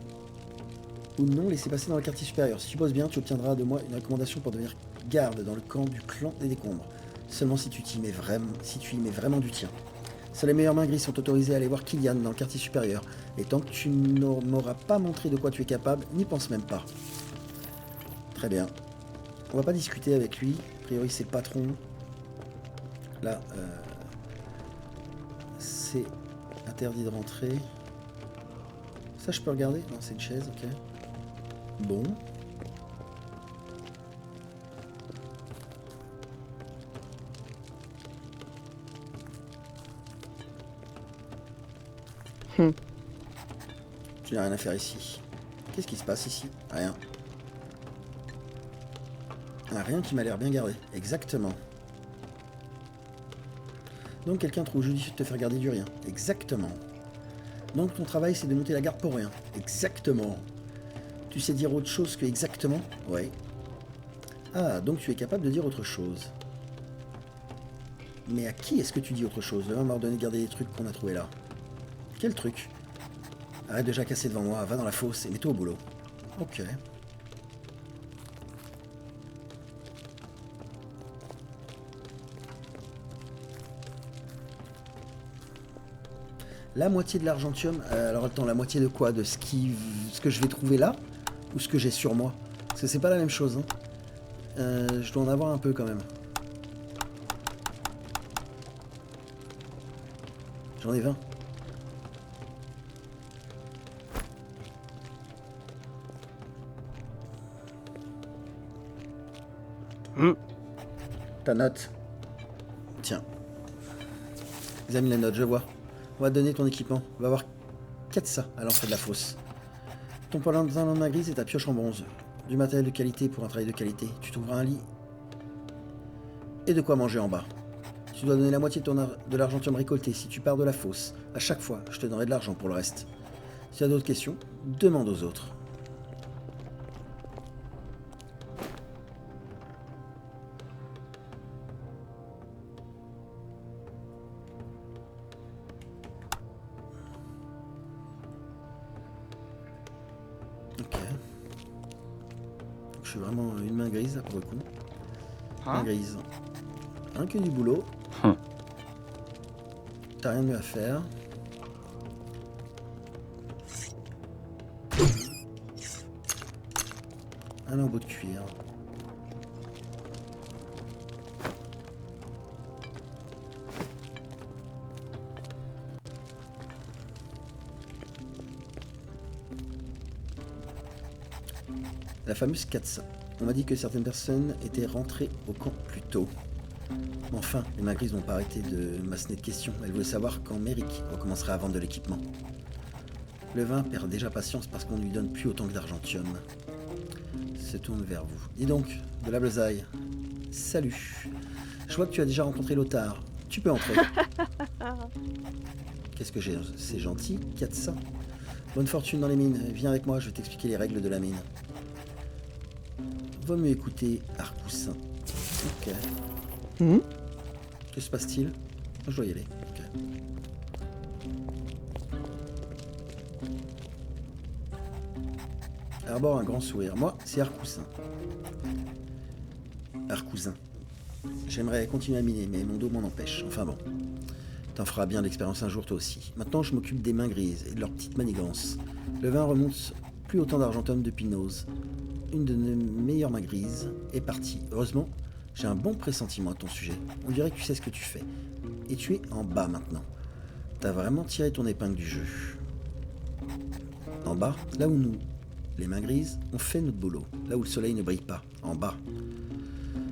ou non laisser passer dans le quartier supérieur. Si tu bosses bien, tu obtiendras de moi une recommandation pour devenir garde dans le camp du clan des décombres. Seulement si tu y mets vraiment du tien. Seuls les meilleurs mains grises sont autorisés à aller voir Kylian dans le quartier supérieur. Et tant que tu ne m'auras pas montré de quoi tu es capable, n'y pense même pas. Très bien. On va pas discuter avec lui. priori, c'est le patron. Là, c'est interdit de rentrer. Ça, je peux regarder? Non, c'est une chaise, ok. Bon. Tu n'as rien à faire ici. Qu'est-ce qui se passe ici? Rien. Ah, rien qui m'a l'air bien gardé. Exactement. Donc quelqu'un trouve judicieux de te faire garder du rien. Exactement. Donc ton travail c'est de monter la garde pour rien. Exactement. Tu sais dire autre chose que exactement? Ouais. Ah, donc tu es capable de dire autre chose. Mais à qui est-ce que tu dis autre chose? On m'a ordonné de garder les trucs qu'on a trouvés là. Quel truc? Arrête de jacasser devant moi, va dans la fosse et mets-toi au boulot. Ok. La moitié de l'argentium, alors attends, la moitié de quoi? De ce que je vais trouver là? Ou ce que j'ai sur moi? Parce que c'est pas la même chose. Hein. Je dois en avoir un peu quand même. J'en ai 20. Ta note. Tiens. Examine la note, je vois. On va te donner ton équipement. On va avoir 4 ça à l'entrée de la fosse. Ton palantin en main grise et ta pioche en bronze. Du matériel de qualité pour un travail de qualité. Tu trouveras un lit et de quoi manger en bas. Tu dois donner la moitié de l'argentium récolté si tu pars de la fosse. À chaque fois, je te donnerai de l'argent pour le reste. Si tu as d'autres questions, demande aux autres. Ok. Je suis vraiment une main grise là pour le coup. Main grise. Rien que du boulot. T'as rien de mieux à faire. Un lambeau de cuir. La fameuse 400. On m'a dit que certaines personnes étaient rentrées au camp plus tôt. Mais enfin, les mains grises n'ont pas arrêté de m'assener de questions. Elles voulaient savoir quand Merrick recommencerait à vendre de l'équipement. Le vin perd déjà patience parce qu'on ne lui donne plus autant que d'argentium. Se tourne vers vous. Dis donc, de la Blezaille. Salut. Je vois que tu as déjà rencontré Lothar. Tu peux entrer. Qu'est-ce que j'ai? C'est gentil, 400. Bonne fortune dans les mines. Viens avec moi, je vais t'expliquer les règles de la mine. Vaut mieux écouter Arcoussin. Ok. Que se passe-t-il? Je dois y aller. Ok. Arbore un grand sourire. Moi, c'est Arcoussin. Arcousin. J'aimerais continuer à miner, mais mon dos m'en empêche. Enfin bon. T'en feras bien l'expérience un jour toi aussi. Maintenant, je m'occupe des mains grises et de leurs petites manigances. Le vin remonte plus autant d'argentum depuis Nose. Une de nos meilleures mains grises est partie. Heureusement, j'ai un bon pressentiment à ton sujet. On dirait que tu sais ce que tu fais. Et tu es en bas maintenant. T'as vraiment tiré ton épingle du jeu. En bas, là où nous, les mains grises, on fait notre boulot. Là où le soleil ne brille pas. En bas.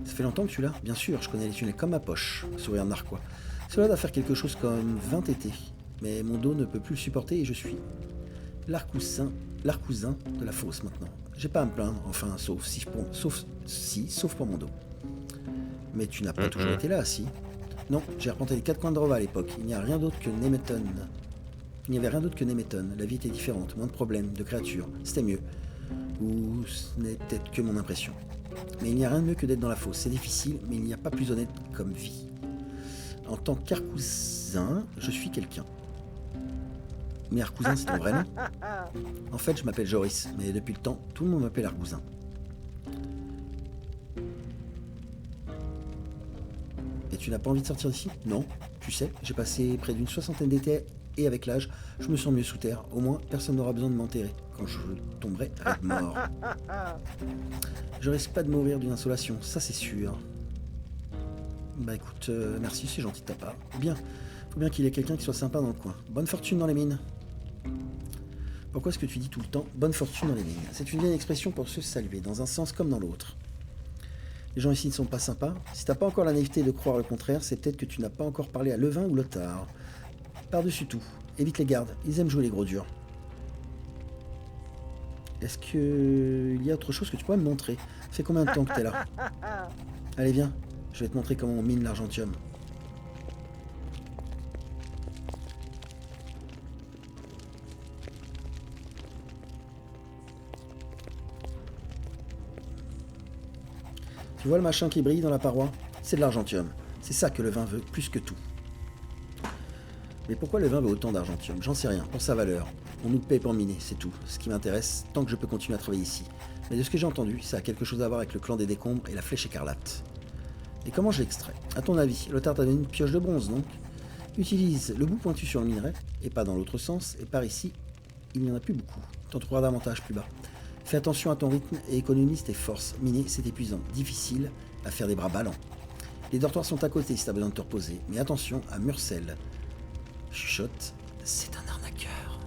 Ça fait longtemps que tu l'as? Bien sûr, je connais les tunnels comme ma poche. Sourire narquois. Cela doit faire quelque chose comme 20 étés. Mais mon dos ne peut plus le supporter et je suis l'arcousin de la fosse maintenant. J'ai pas à me plaindre, enfin, sauf pour mon dos. Mais tu n'as pas toujours été là, si? Non, j'ai arpenté les 4 coins de Drova à l'époque. Il n'y a rien d'autre que Nemeton. Il n'y avait rien d'autre que Nemeton. La vie était différente, moins de problèmes, de créatures. C'était mieux. Ou ce n'est peut-être que mon impression. Mais il n'y a rien de mieux que d'être dans la fosse. C'est difficile, mais il n'y a pas plus honnête comme vie. En tant qu'Arcousin, je suis quelqu'un. Mais Arcousin, c'est ton vrai nom? En fait, je m'appelle Joris, mais depuis le temps, tout le monde m'appelle Arcousin. Et tu n'as pas envie de sortir d'ici? Non. Tu sais, j'ai passé près d'une 60aine d'étés et avec l'âge, je me sens mieux sous terre. Au moins, personne n'aura besoin de m'enterrer quand je tomberai raide mort. Je risque pas de mourir d'une insolation, ça c'est sûr. Bah écoute, merci, c'est gentil de ta part. Bien, faut bien qu'il y ait quelqu'un qui soit sympa dans le coin. Bonne fortune dans les mines. Pourquoi est-ce que tu dis tout le temps bonne fortune dans les mines? C'est une vieille expression pour se saluer, dans un sens comme dans l'autre. Les gens ici ne sont pas sympas. Si t'as pas encore la naïveté de croire le contraire, c'est peut-être que tu n'as pas encore parlé à Levin ou Lothar. Par-dessus tout, évite les gardes, ils aiment jouer les gros durs. Est-ce qu'il y a autre chose que tu pourrais me montrer? Ça fait combien de temps que t'es là? Allez viens, je vais te montrer comment on mine l'argentium. Tu vois le machin qui brille dans la paroi? C'est de l'argentium. C'est ça que le vin veut, plus que tout. Mais pourquoi le vin veut autant d'argentium? J'en sais rien, pour sa valeur. On nous paye pour miner, c'est tout. Ce qui m'intéresse, tant que je peux continuer à travailler ici. Mais de ce que j'ai entendu, ça a quelque chose à voir avec le clan des décombres et la flèche écarlate. Et comment je l'extrais? À ton avis, Lothar t'a donné une pioche de bronze, donc? Utilise le bout pointu sur le minerai, et pas dans l'autre sens, et par ici, il n'y en a plus beaucoup. T'en trouveras davantage plus bas. Fais attention à ton rythme et économise tes forces. Miner, c'est épuisant, difficile à faire des bras ballants. Les dortoirs sont à côté si t'as besoin de te reposer, mais attention à Murcel. Chuchote, c'est un arnaqueur.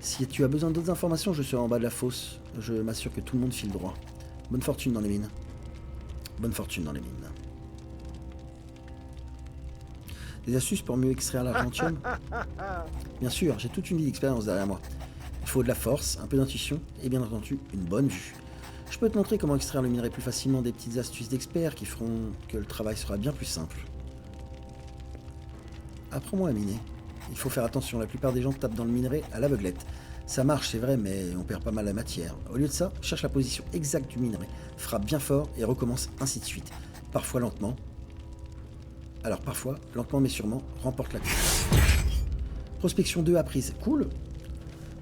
Si tu as besoin d'autres informations, je serai en bas de la fosse. Je m'assure que tout le monde file droit. Bonne fortune dans les mines. Bonne fortune dans les mines. Des astuces pour mieux extraire l'argentium? Bien sûr, j'ai toute une vie d'expérience derrière moi. Il faut de la force, un peu d'intuition et bien entendu une bonne vue. Je peux te montrer comment extraire le minerai plus facilement, des petites astuces d'experts qui feront que le travail sera bien plus simple. Apprends-moi à miner. Il faut faire attention, la plupart des gens tapent dans le minerai à l'aveuglette. Ça marche, c'est vrai, mais on perd pas mal la matière. Au lieu de ça, cherche la position exacte du minerai, frappe bien fort et recommence ainsi de suite. Parfois lentement. Alors parfois, lentement mais sûrement, remporte la course. Prospection 2 apprise. Cool.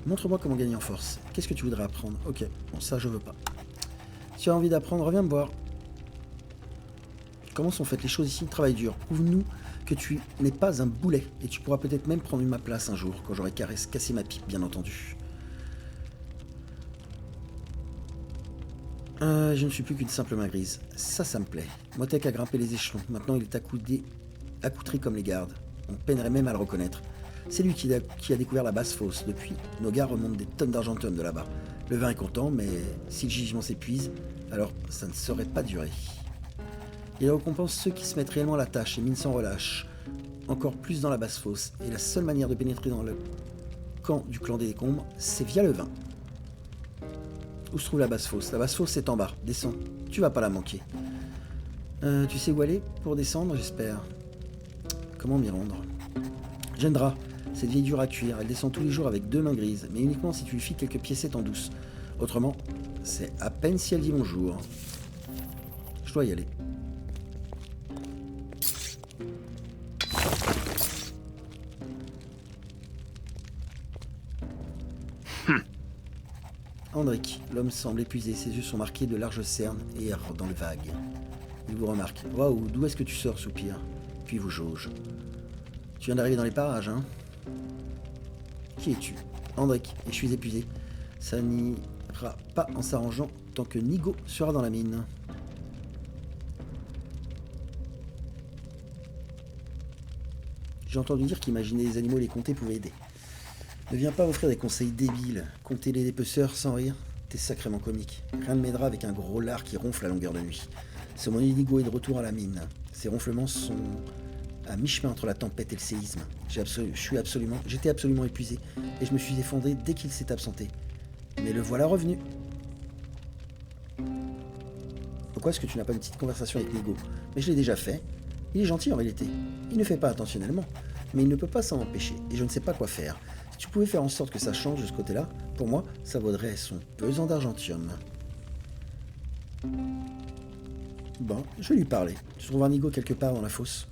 Montre-moi comment gagner en force. Qu'est-ce que tu voudrais apprendre? Ok, bon ça je veux pas. Si tu as envie d'apprendre, reviens me voir. Comment sont faites les choses ici? Travail dur. Prouve-nous que tu n'es pas un boulet. Et tu pourras peut-être même prendre ma place un jour, quand j'aurai cassé ma pipe, bien entendu. Je ne suis plus qu'une simple main grise. Ça me plaît. Motek a grimpé les échelons. Maintenant il est accoutré comme les gardes. On peinerait même à le reconnaître. C'est lui qui a découvert la basse fosse. Depuis, nos gars remontent des tonnes d'argentium de là-bas. Le vin est content, mais si le gisement s'épuise, alors ça ne saurait pas durer. Il récompense ceux qui se mettent réellement à la tâche et minent sans relâche. Encore plus dans la basse fosse. Et la seule manière de pénétrer dans le camp du clan des décombres, c'est via le vin. Où se trouve la basse fosse? La basse fosse, c'est en bas. Descends. Tu vas pas la manquer. Tu sais où aller pour descendre, j'espère. Comment m'y rendre? Gendra, cette vieille dure à cuire. Elle descend tous les jours avec 2 mains grises, mais uniquement si tu lui files quelques piécettes en douce. Autrement, c'est à peine si elle dit bonjour. Je dois y aller. Hendrik, l'homme semble épuisé, ses yeux sont marqués de larges cernes et errent dans le vague. Il vous remarque. Waouh, d'où est-ce que tu sors, soupire. Puis vous jauge. Tu viens d'arriver dans les parages, hein? Qui es-tu? Hendrik, et je suis épuisé. Ça n'ira pas en s'arrangeant tant que Nigo sera dans la mine. J'ai entendu dire qu'imaginer les animaux et les compter pouvait aider. Ne viens pas offrir des conseils débiles. Compter les dépeceurs sans rire, t'es sacrément comique. Rien ne m'aidera avec un gros lard qui ronfle à longueur de nuit. Ce mon Nigo est de retour à la mine. Ses ronflements sont à mi-chemin entre la tempête et le séisme. J'étais absolument épuisé et je me suis effondré dès qu'il s'est absenté. Mais le voilà revenu. Pourquoi est-ce que tu n'as pas une petite conversation avec Nigo? Mais je l'ai déjà fait. Il est gentil en réalité. Il ne fait pas intentionnellement, mais il ne peut pas s'en empêcher et je ne sais pas quoi faire. Si tu pouvais faire en sorte que ça change de ce côté-là, pour moi, ça vaudrait son pesant d'argentium. Bon, je vais lui parler. Tu trouveras Nigo quelque part dans la fosse.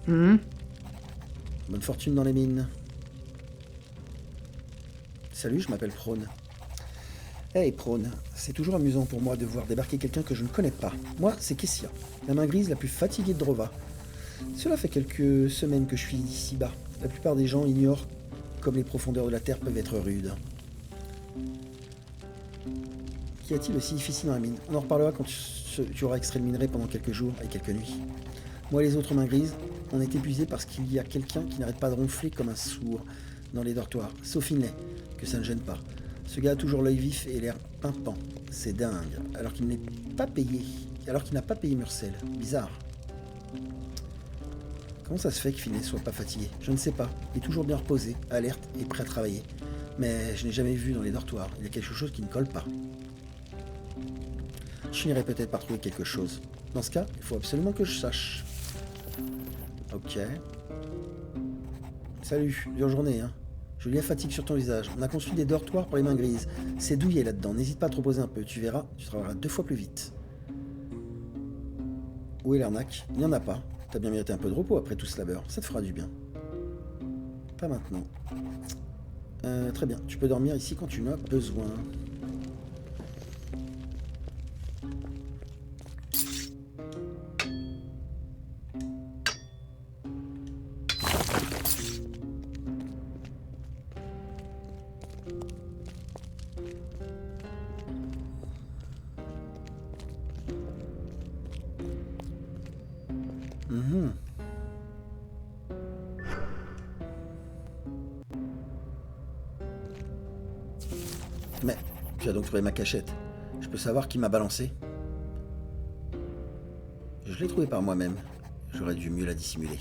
Bonne fortune dans les mines. Salut, je m'appelle Prone. Hey Prone, c'est toujours amusant pour moi de voir débarquer quelqu'un que je ne connais pas. Moi, c'est Kessia, la main grise la plus fatiguée de Drova. Cela fait quelques semaines que je suis ici-bas. La plupart des gens ignorent comme les profondeurs de la Terre peuvent être rudes. Qu'y a-t-il aussi difficile dans la mine? On en reparlera quand tu auras extrait le minerai pendant quelques jours et quelques nuits. Moi et les autres mains grises, on est épuisés parce qu'il y a quelqu'un qui n'arrête pas de ronfler comme un sourd dans les dortoirs. Sauf Finlay, que ça ne gêne pas. Ce gars a toujours l'œil vif et l'air pimpant. C'est dingue. Alors qu'il n'est pas payé. Alors qu'il n'a pas payé Murcel. Bizarre. Comment ça se fait que Finlay soit pas fatigué? Je ne sais pas. Il est toujours bien reposé, alerte et prêt à travailler. Mais je n'ai jamais vu dans les dortoirs. Il y a quelque chose qui ne colle pas. Je finirai peut-être par trouver quelque chose. Dans ce cas, il faut absolument que je sache. Ok. Salut, dure journée, hein. Je lis la fatigue sur ton visage. On a construit des dortoirs pour les mains grises. C'est douillet là-dedans. N'hésite pas à te reposer un peu. Tu verras, tu travailleras 2 fois plus vite. Où est l'arnaque? Il n'y en a pas. T'as bien mérité un peu de repos après tout ce labeur. Ça te fera du bien. Pas maintenant. Très bien. Tu peux dormir ici quand tu en as besoin. Mais, tu as donc trouvé ma cachette. Je peux savoir qui m'a balancé? Je l'ai trouvé par moi-même. J'aurais dû mieux la dissimuler.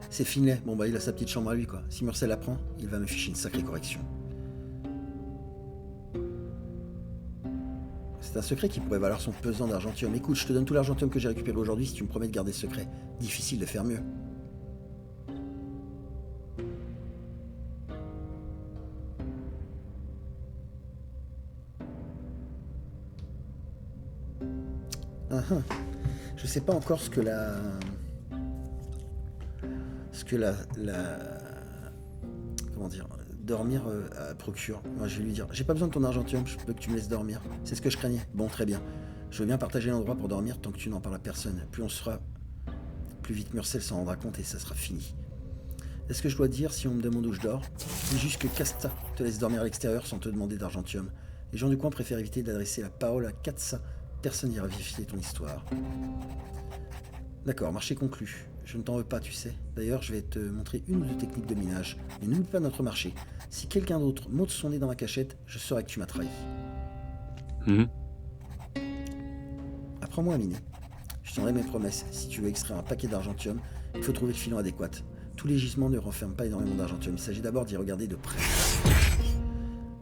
C'est Finlay. Bon bah il a sa petite chambre à lui quoi. Si Murcel l'apprend, il va me ficher une sacrée correction. C'est un secret qui pourrait valoir son pesant d'argentium. Écoute, je te donne tout l'argentium que j'ai récupéré aujourd'hui si tu me promets de garder ce secret. Difficile de faire mieux. Je sais pas encore ce que comment dire, dormir procure. Moi, je vais lui dire, j'ai pas besoin de ton argentium, je veux que tu me laisses dormir. C'est ce que je craignais. Bon, très bien. Je veux bien partager l'endroit pour dormir tant que tu n'en parles à personne. Plus on sera, plus vite Murcel s'en rendra compte et ça sera fini. Est-ce que je dois dire si on me demande où je dors? Dis juste que Casta te laisse dormir à l'extérieur sans te demander d'argentium. Les gens du coin préfèrent éviter d'adresser la parole à Katsa. Personne n'ira vérifier ton histoire. D'accord, marché conclu. Je ne t'en veux pas, tu sais. D'ailleurs, je vais te montrer une ou deux techniques de minage. Mais n'oublie pas notre marché. Si quelqu'un d'autre m'ôte son nez dans ma cachette, je saurai que tu m'as trahi. Apprends-moi à miner. Je tiendrai mes promesses. Si tu veux extraire un paquet d'argentium, il faut trouver le filon adéquat. Tous les gisements ne renferment pas énormément d'argentium. Il s'agit d'abord d'y regarder de près.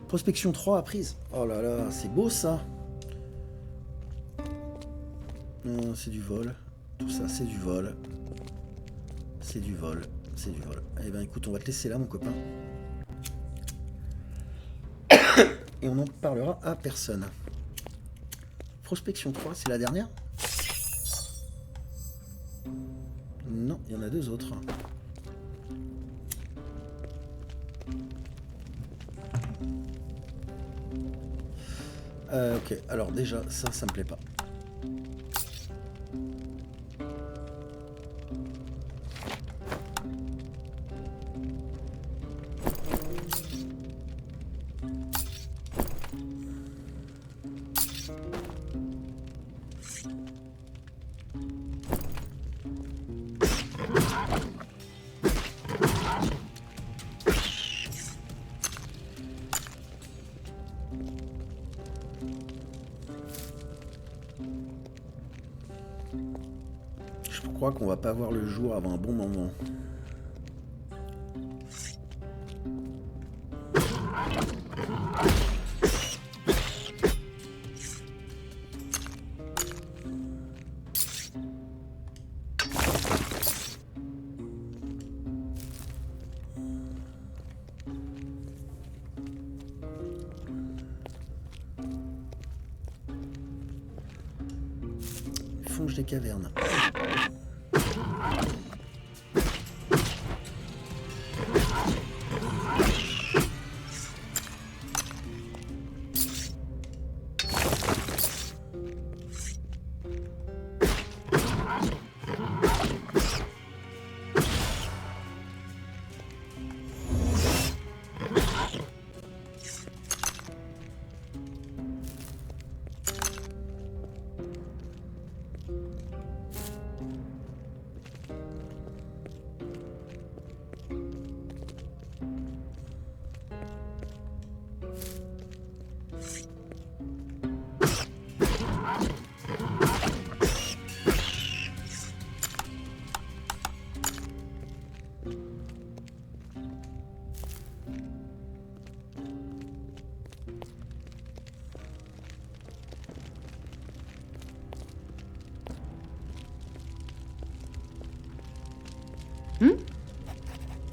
Prospection 3 apprise. Oh là là, c'est beau ça. Non, c'est du vol. Tout ça, c'est du vol. C'est du vol. C'est du vol. Eh ben écoute, on va te laisser là, mon copain. Et on n'en parlera à personne. Prospection 3, c'est la dernière? Non, il y en a 2 autres. Ok, alors déjà, ça me plaît pas. Je crois qu'on va pas voir le jour avant un bon moment. Fonge des cavernes.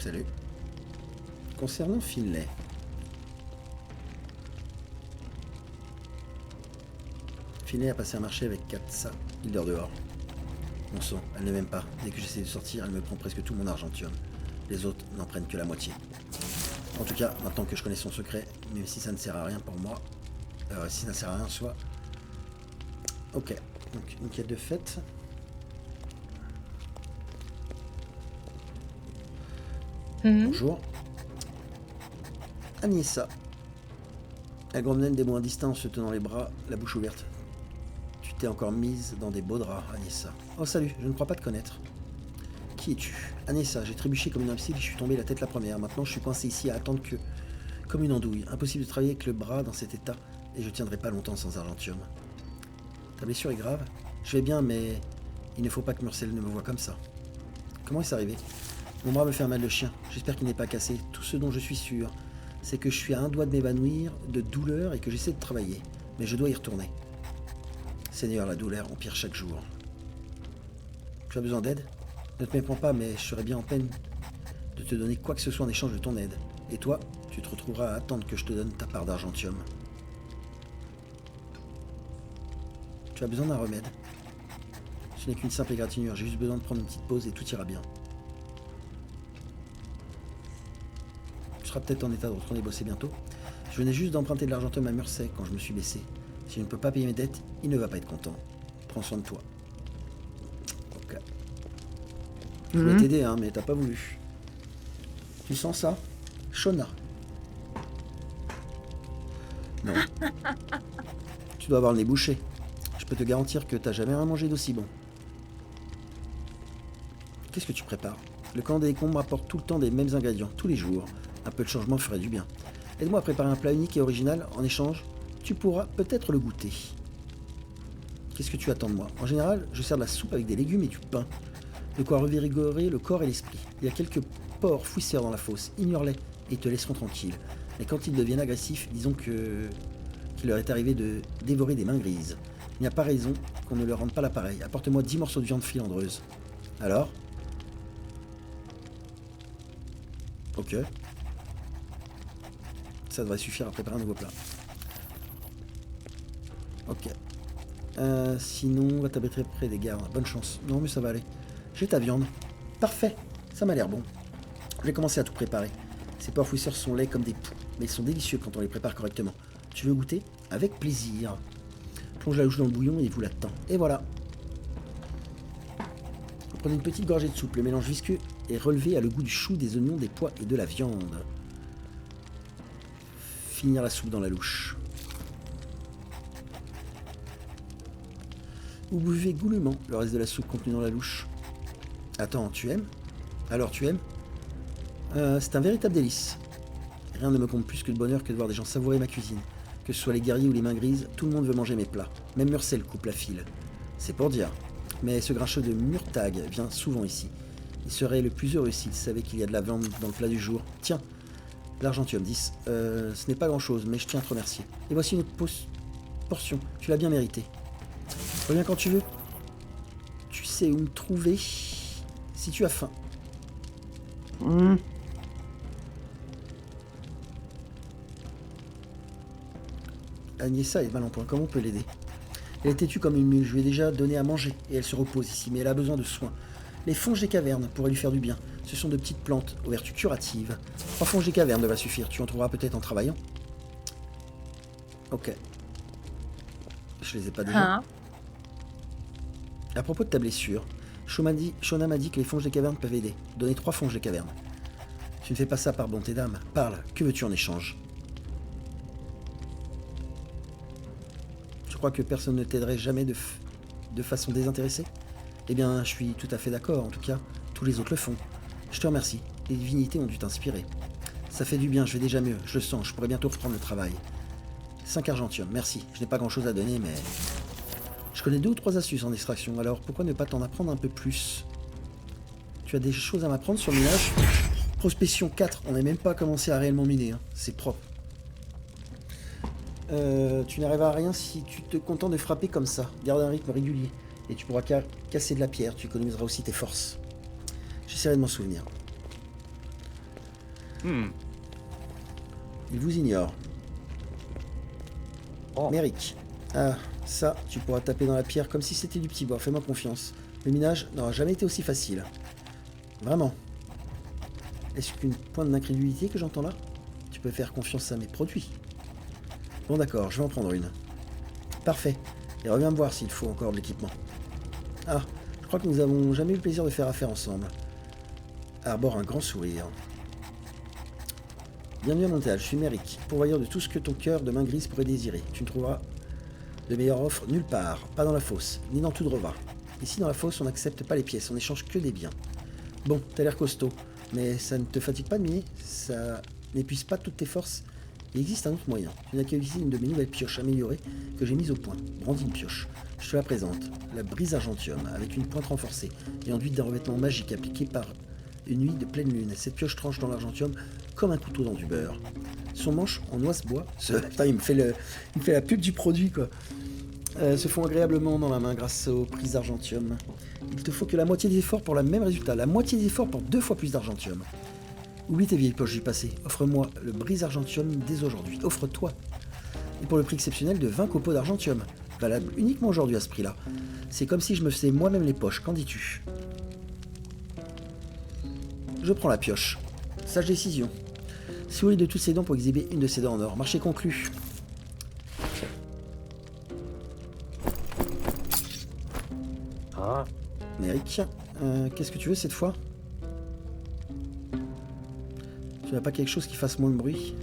Salut. Concernant Finlay. Finlay a passé un marché avec Katsa. Il dort dehors. Bon sang, elle ne m'aime pas. Dès que j'essaie de sortir, elle me prend presque tout mon argentium. Les autres n'en prennent que la moitié. En tout cas, maintenant que je connais son secret, même si ça ne sert à rien pour moi, si ça ne sert à rien, soit... Ok, donc une quête de fête. Bonjour. Agnessa. La grande naine des mots indistincts en se tenant les bras, la bouche ouverte. Tu t'es encore mise dans des beaux draps, Agnessa. Oh salut, je ne crois pas te connaître. Qui es-tu? Agnessa, j'ai trébuché comme une imbécile et je suis tombée la tête la première. Maintenant je suis coincée ici à attendre que... comme une andouille. Impossible de travailler avec le bras dans cet état et je tiendrai pas longtemps sans argentium. Ta blessure est grave? Je vais bien mais... il ne faut pas que Murcel ne me voie comme ça. Comment est-ce arrivé? Mon bras me fait un mal de chien. J'espère qu'il n'est pas cassé. Tout ce dont je suis sûr, c'est que je suis à un doigt de m'évanouir de douleur et que j'essaie de travailler. Mais je dois y retourner. Seigneur, la douleur empire chaque jour. Tu as besoin d'aide? Ne te méprends pas, mais je serais bien en peine de te donner quoi que ce soit en échange de ton aide. Et toi, tu te retrouveras à attendre que je te donne ta part d'argentium. Tu as besoin d'un remède. Ce n'est qu'une simple égratignure. J'ai juste besoin de prendre une petite pause et tout ira bien. Tu seras peut-être en état de retourner bosser bientôt. Je venais juste d'emprunter de l'argentium à Murcey quand je me suis blessé. Si je ne peux pas payer mes dettes, il ne va pas être content. Prends soin de toi. Ok. Je voulais t'aider, hein, mais t'as pas voulu. Tu sens ça? Shona. Non. Tu dois avoir le nez bouché. Je peux te garantir que t'as jamais rien mangé d'aussi bon. Qu'est-ce que tu prépares? Le camp des décombres apporte tout le temps des mêmes ingrédients, tous les jours. Un peu de changement ferait du bien. Aide-moi à préparer un plat unique et original. En échange, tu pourras peut-être le goûter. Qu'est-ce que tu attends de moi? En général, je sers de la soupe avec des légumes et du pain. De quoi revigorer le corps et l'esprit. Il y a quelques porcs fouisseurs dans la fosse. Ignore-les et ils te laisseront tranquille. Mais quand ils deviennent agressifs, disons qu'il leur est arrivé de dévorer des mains grises. Il n'y a pas raison qu'on ne leur rende pas l'appareil. Apporte-moi 10 morceaux de viande filandreuse. Alors? Ok. Ça devrait suffire à préparer un nouveau plat. Ok. Sinon, va t'abriter près des gardes. Bonne chance. Non, mais ça va aller. J'ai ta viande. Parfait. Ça m'a l'air bon. Je vais commencer à tout préparer. Ces porcs fouisseurs sont laids comme des poux, mais ils sont délicieux quand on les prépare correctement. Tu veux goûter? Avec plaisir. Plonge la louche dans le bouillon et vous l'attend. Et voilà. Prenez une petite gorgée de soupe. Le mélange visqueux est relevé à le goût du chou, des oignons, des pois et de la viande. Finir la soupe dans la louche. Vous buvez goulûment le reste de la soupe contenue dans la louche. Attends, tu aimes? Alors tu aimes? C'est un véritable délice. Rien ne me compte plus que le bonheur que de voir des gens savourer ma cuisine. Que ce soit les guerriers ou les mains grises, tout le monde veut manger mes plats. Même Murcel coupe la file. C'est pour dire. Mais ce grincheux de Murtag vient souvent ici. Il serait le plus heureux s'il savait qu'il y a de la viande dans le plat du jour. Tiens, l'argentium 10. Ce n'est pas grand-chose, mais je tiens à te remercier. Et voici une portion. Tu l'as bien mérité. Reviens quand tu veux. Tu sais où me trouver si tu as faim. Agnessa est mal en point. Comment on peut l'aider? Elle est têtue comme une mule. Je lui ai déjà donné à manger et elle se repose ici, mais elle a besoin de soins. Les fonges des cavernes pourraient lui faire du bien. Ce sont de petites plantes aux vertus curatives. 3 fonges des cavernes va suffire. Tu en trouveras peut-être en travaillant. Ok. Je les ai pas déjà. À propos de ta blessure, Shona m'a dit que les fonges des cavernes peuvent aider. Donner 3 fonges des cavernes. Tu ne fais pas ça par bonté d'âme. Parle. Que veux-tu en échange? Je crois que personne ne t'aiderait jamais de façon désintéressée? Eh bien, je suis tout à fait d'accord. En tout cas, tous les autres le font. Je te remercie. Les divinités ont dû t'inspirer. Ça fait du bien, je vais déjà mieux. Je le sens, je pourrais bientôt reprendre le travail. 5 argentium, merci. Je n'ai pas grand-chose à donner, mais... Je connais 2 ou 3 astuces en extraction, alors pourquoi ne pas t'en apprendre un peu plus? Tu as des choses à m'apprendre sur le minage? Prospection 4, on n'a même pas commencé à réellement miner, hein. C'est propre. Tu n'arriveras à rien si tu te contentes de frapper comme ça. Garde un rythme régulier, et tu pourras casser de la pierre, tu économiseras aussi tes forces. J'essaierai de m'en souvenir. Il vous ignore. Oh. Méric. Ah, ça, tu pourras taper dans la pierre comme si c'était du petit bois. Fais-moi confiance. Le minage n'aura jamais été aussi facile. Vraiment. Est-ce qu'une pointe d'incrédulité que j'entends là? Tu peux faire confiance à mes produits. Bon d'accord, je vais en prendre une. Parfait. Et reviens me voir s'il faut encore de l'équipement. Ah, je crois que nous avons jamais eu le plaisir de faire affaire ensemble. Arbore un grand sourire. Bienvenue à Montage, je suis Méric, pourvoyeur de tout ce que ton cœur de main grise pourrait désirer. Tu ne trouveras de meilleure offre nulle part, pas dans la fosse, ni dans tout Drova. Ici dans la fosse, on n'accepte pas les pièces, on n'échange que des biens. Bon, t'as l'air costaud, mais ça ne te fatigue pas de miner, ça n'épuise pas toutes tes forces. Il existe un autre moyen. Tu n'as qu'à utiliser une de mes nouvelles pioches améliorées que j'ai mise au point. Brandis une pioche. Je te la présente. La brise argentium, avec une pointe renforcée et enduite d'un revêtement magique appliqué par une nuit de pleine lune. Cette pioche tranche dans l'argentium comme un couteau dans du beurre. Son manche en noix-bois, putain, il me fait la pub du produit quoi. Se font agréablement dans la main grâce aux prises d'argentium. Il te faut que la moitié des efforts pour le même résultat. La moitié des efforts pour 2 fois plus d'argentium. Oublie tes vieilles poches du passé. Offre-moi le brise argentium dès aujourd'hui. Offre-toi. Et pour le prix exceptionnel de 20 copeaux d'argentium. Valable uniquement aujourd'hui à ce prix-là. C'est comme si je me faisais moi-même les poches. Qu'en dis-tu? Je prends la pioche. Sage décision. Souris de toutes ses dents pour exhiber une de ses dents en or. Marché conclu. Ah. Méric, qu'est-ce que tu veux cette fois? Tu n'as pas quelque chose qui fasse moins de bruit?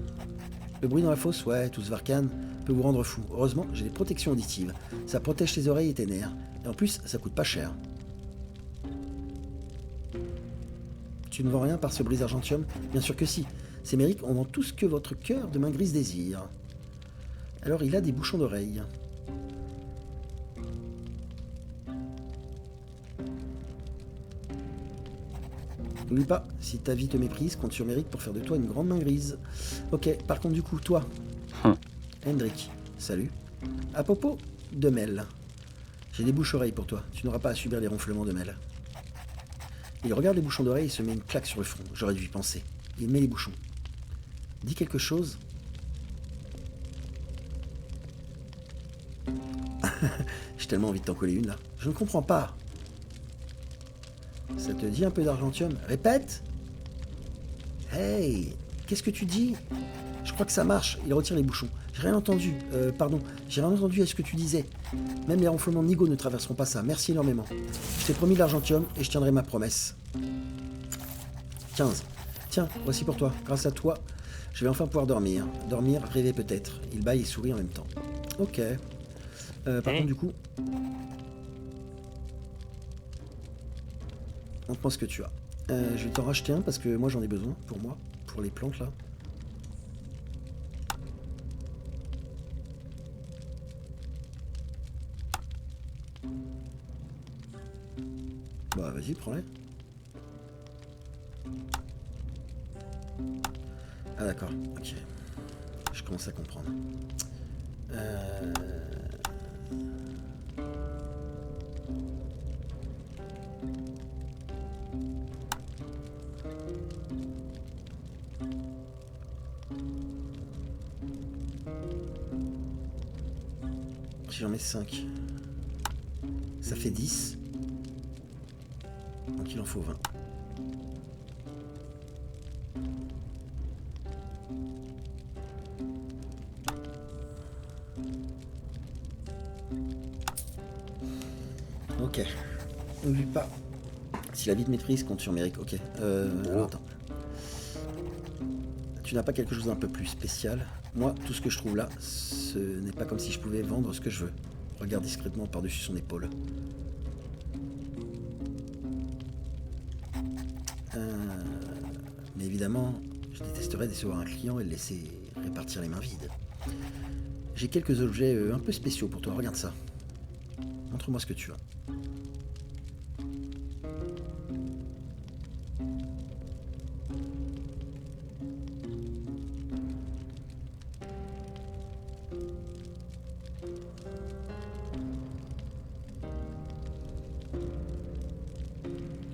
Le bruit dans la fosse? Ouais, tout ce Varkan peut vous rendre fou. Heureusement, j'ai des protections auditives. Ça protège tes oreilles et tes nerfs. Et en plus, ça coûte pas cher. Tu ne vends rien par ce brise argentium? Bien sûr que si. C'est Méric, on vend tout ce que votre cœur de main grise désire. Alors il a des bouchons d'oreilles. N'oublie pas, si ta vie te méprise, compte sur Méric pour faire de toi une grande main grise. Ok, par contre du coup, toi, Hendrik, salut. À propos de Mel, j'ai des bouches-oreilles pour toi. Tu n'auras pas à subir les ronflements de Mel. Il regarde les bouchons d'oreilles et se met une claque sur le front. J'aurais dû y penser. Il met les bouchons. Dis quelque chose. J'ai tellement envie de t'en coller une là. Je ne comprends pas. Ça te dit un peu d'argentium? Répète. Hey, qu'est-ce que tu dis? Je crois que ça marche. Il retire les bouchons. J'ai rien entendu. Pardon. J'ai rien entendu à ce que tu disais. Même les ronflements de Nigo ne traverseront pas ça. Merci énormément. Je t'ai promis de l'argentium et je tiendrai ma promesse. 15. Tiens, voici pour toi. Grâce à toi, je vais enfin pouvoir dormir. Dormir, rêver peut-être. Il bâille et sourit en même temps. Ok. Par contre, du coup... montre-moi ce que tu as. Je vais t'en racheter un parce que moi j'en ai besoin, pour moi, pour les plantes là. Bah vas-y, prends-les. Ah d'accord, ok. Je commence à comprendre. Si j'en mets 5, ça fait 10. Donc il en faut 20. Ok. N'oublie pas. Si la vie de maîtrise compte sur Méric. Ok. Alors attends. Tu n'as pas quelque chose d'un peu plus spécial? Moi, tout ce que je trouve là, ce n'est pas comme si je pouvais vendre ce que je veux. Regarde discrètement par-dessus son épaule. Mais évidemment, je détesterais décevoir un client et le laisser répartir les mains vides. J'ai quelques objets un peu spéciaux pour toi, regarde ça. Montre-moi ce que tu as.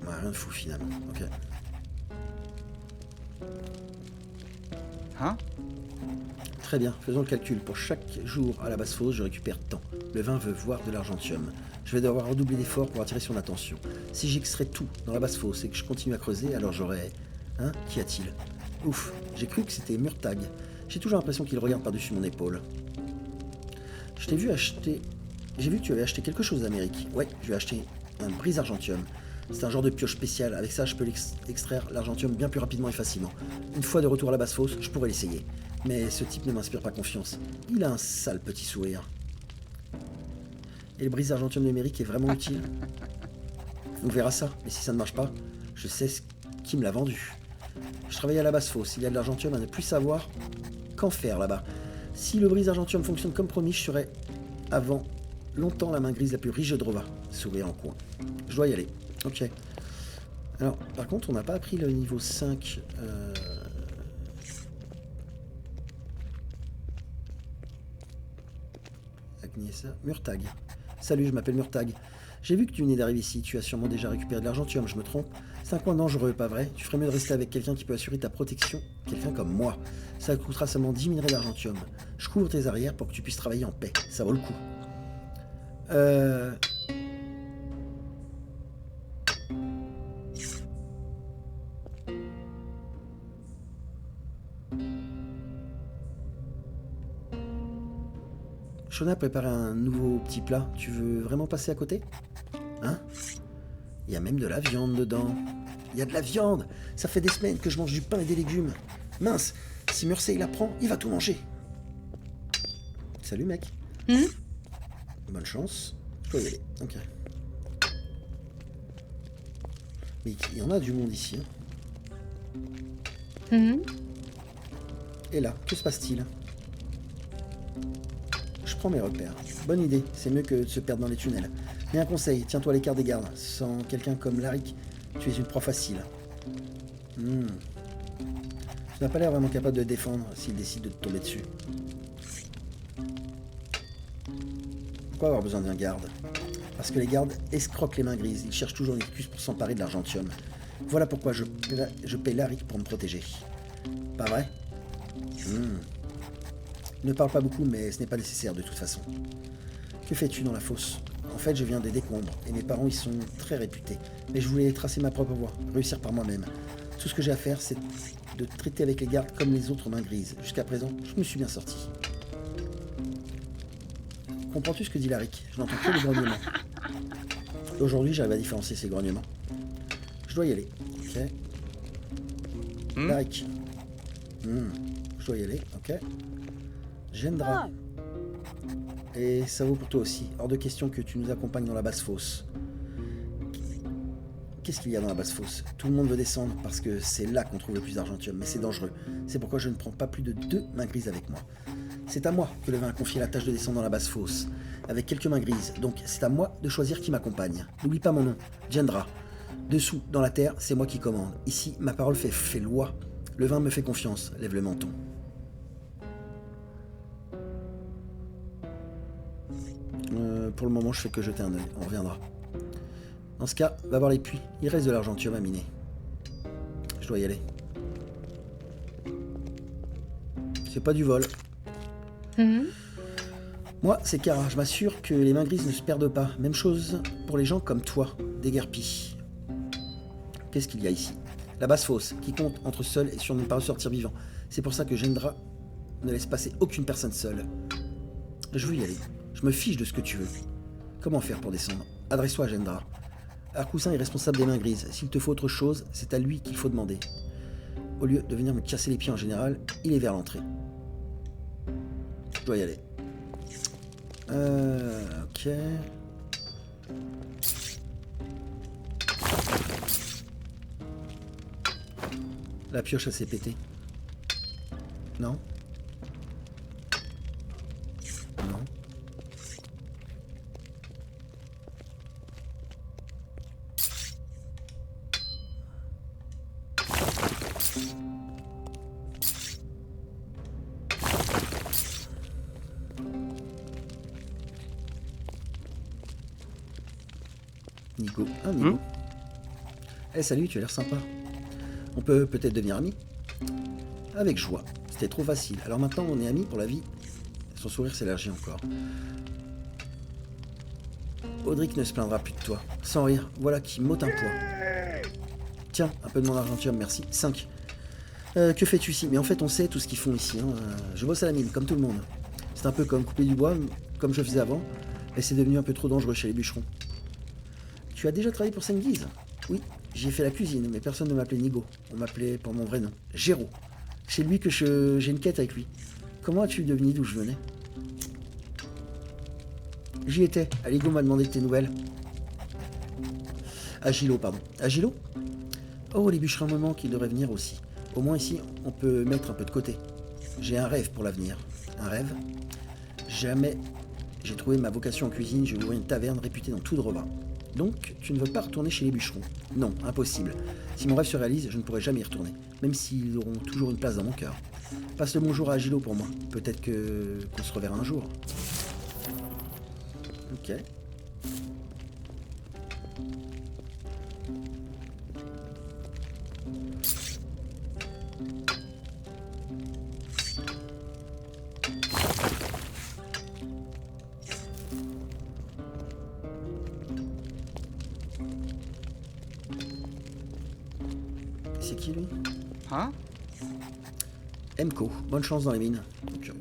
Ouais, rien de fou finalement, ok. Hein? Très bien, faisons le calcul. Pour chaque jour à la basse fosse, je récupère tant. Le vin veut voir de l'argentium. Je vais devoir redoubler d'efforts pour attirer son attention. Si j'extrais tout dans la basse fosse et que je continue à creuser, alors j'aurai... Hein? Qu'y a-t-il? Ouf, j'ai cru que c'était Murtag. J'ai toujours l'impression qu'il regarde par-dessus mon épaule. Je t'ai vu acheter... J'ai vu que tu avais acheté quelque chose d'Amérique. Ouais, je lui ai acheté un brise argentium. C'est un genre de pioche spéciale. Avec ça, je peux extraire l'argentium bien plus rapidement et facilement. Une fois de retour à la basse fosse, je pourrais l'essayer. Mais ce type ne m'inspire pas confiance. Il a un sale petit sourire. Et le brise argentium numérique est vraiment utile? On verra ça, mais si ça ne marche pas, je sais qui me l'a vendu. Je travaille à la basse fosse, il y a de l'argentium à ne plus savoir qu'en faire là-bas. Si le brise argentium fonctionne comme promis, je serai avant longtemps la main grise la plus riche de Drova. Sourire en coin. Je dois y aller. Ok. Alors, par contre, on n'a pas appris le niveau 5. Agnesa. Murtag. Salut, je m'appelle Murtag. J'ai vu que tu venais d'arriver ici. Tu as sûrement déjà récupéré de l'argentium, je me trompe? C'est un coin dangereux, pas vrai? Tu ferais mieux de rester avec quelqu'un qui peut assurer ta protection. Quelqu'un comme moi. Ça coûtera seulement 10 minerais d'argentium. Je couvre tes arrières pour que tu puisses travailler en paix. Ça vaut le coup. Shona a préparé un nouveau petit plat. Tu veux vraiment passer à côté? Hein? Il y a même de la viande dedans. Il y a de la viande! Ça fait des semaines que je mange du pain et des légumes. Mince! Si Mursey l'apprend, il va tout manger. Salut mec. Bonne chance. Je dois y aller. Ok. Mais il y en a du monde ici. Et là, que se passe-t-il? Je prends mes repères. Bonne idée, c'est mieux que de se perdre dans les tunnels. Mais un conseil, tiens-toi à l'écart des gardes. Sans quelqu'un comme Larik, tu es une proie facile. Tu n'as pas l'air vraiment capable de te défendre s'il décide de te tomber dessus. Pourquoi avoir besoin d'un garde? Parce que les gardes escroquent les mains grises. Ils cherchent toujours une excuse pour s'emparer de l'argentium. Voilà pourquoi je paie Larik pour me protéger. Pas vrai? Ne parle pas beaucoup, mais ce n'est pas nécessaire de toute façon. Que fais-tu dans la fosse? En fait, je viens des décombres, et mes parents y sont très réputés. Mais je voulais tracer ma propre voie, réussir par moi-même. Tout ce que j'ai à faire, c'est de traiter avec les gardes comme les autres mains grises. Jusqu'à présent, je me suis bien sorti. Comprends-tu ce que dit Larik? Je n'entends que les grognements. Aujourd'hui, j'arrive à différencier ces grognements. Je dois y aller. Ok. Larik. Je dois y aller. Ok. Jendra. Et ça vaut pour toi aussi. Hors de question que tu nous accompagnes dans la basse fosse. Qu'est-ce qu'il y a dans la basse fosse? Tout le monde veut descendre parce que c'est là qu'on trouve le plus d'argentium, mais c'est dangereux. C'est pourquoi je ne prends pas plus de 2 mains grises avec moi. C'est à moi que le vin a confié la tâche de descendre dans la basse fosse, avec quelques mains grises. Donc c'est à moi de choisir qui m'accompagne. N'oublie pas mon nom, Jendra. Dessous, dans la terre, c'est moi qui commande. Ici, ma parole fait loi. Le vin me fait confiance. Lève le menton. Pour le moment, je fais que jeter un œil. On reviendra. Dans ce cas, va voir les puits. Il reste de l'argentium à miner. Je dois y aller. C'est pas du vol. Moi, c'est Kara. Je m'assure que les mains grises ne se perdent pas. Même chose pour les gens comme toi, déguerpis. Qu'est-ce qu'il y a ici? La basse fosse, qui compte entre seuls et sur ne pas ressortir vivant. C'est pour ça que Jendra ne laisse passer aucune personne seule. Je veux y aller. Je me fiche de ce que tu veux. Comment faire pour descendre? Adresse-toi à Jendra. Arcoussin est responsable des mains grises. S'il te faut autre chose, c'est à lui qu'il faut demander. Au lieu de venir me casser les pieds en général, il est vers l'entrée. Je dois y aller. Ok. La pioche, elle s'est pétée. Non? Non. Nico. Ah, Nico. Eh, salut, tu as l'air sympa. On peut peut-être devenir amis. Avec joie. C'était trop facile. Alors maintenant, on est amis pour la vie. Son sourire s'élargit encore. Audric ne se plaindra plus de toi. Sans rire, voilà qui m'ôte un poids. Tiens, un peu de mon argentium, merci. 5. Que fais-tu ici? Mais en fait, on sait tout ce qu'ils font ici. Hein. Je bosse à la mine, comme tout le monde. C'est un peu comme couper du bois, comme je faisais avant. Et c'est devenu un peu trop dangereux chez les bûcherons. Tu as déjà travaillé pour Sengiz? Oui, j'y ai fait la cuisine, mais personne ne m'appelait Nigo. On m'appelait par mon vrai nom, Géraud. C'est lui que j'ai une quête avec lui. Comment as-tu deviné d'où je venais? J'y étais. Aligo m'a demandé de tes nouvelles. Agilo, pardon. Agilo? Oh, les bûcherons me manquent, ils devraient venir aussi. Au moins ici, on peut mettre un peu de côté. J'ai un rêve pour l'avenir. Un rêve? Jamais j'ai trouvé ma vocation en cuisine, j'ai ouvert une taverne réputée dans tout Drova. Donc, tu ne veux pas retourner chez les bûcherons? Non, impossible. Si mon rêve se réalise, je ne pourrai jamais y retourner, même s'ils auront toujours une place dans mon cœur. Passe le bonjour à Agilo pour moi. Peut-être qu'on se reverra un jour. Ok. C'est qui lui? Hein? Emco, bonne chance dans les mines. Ok.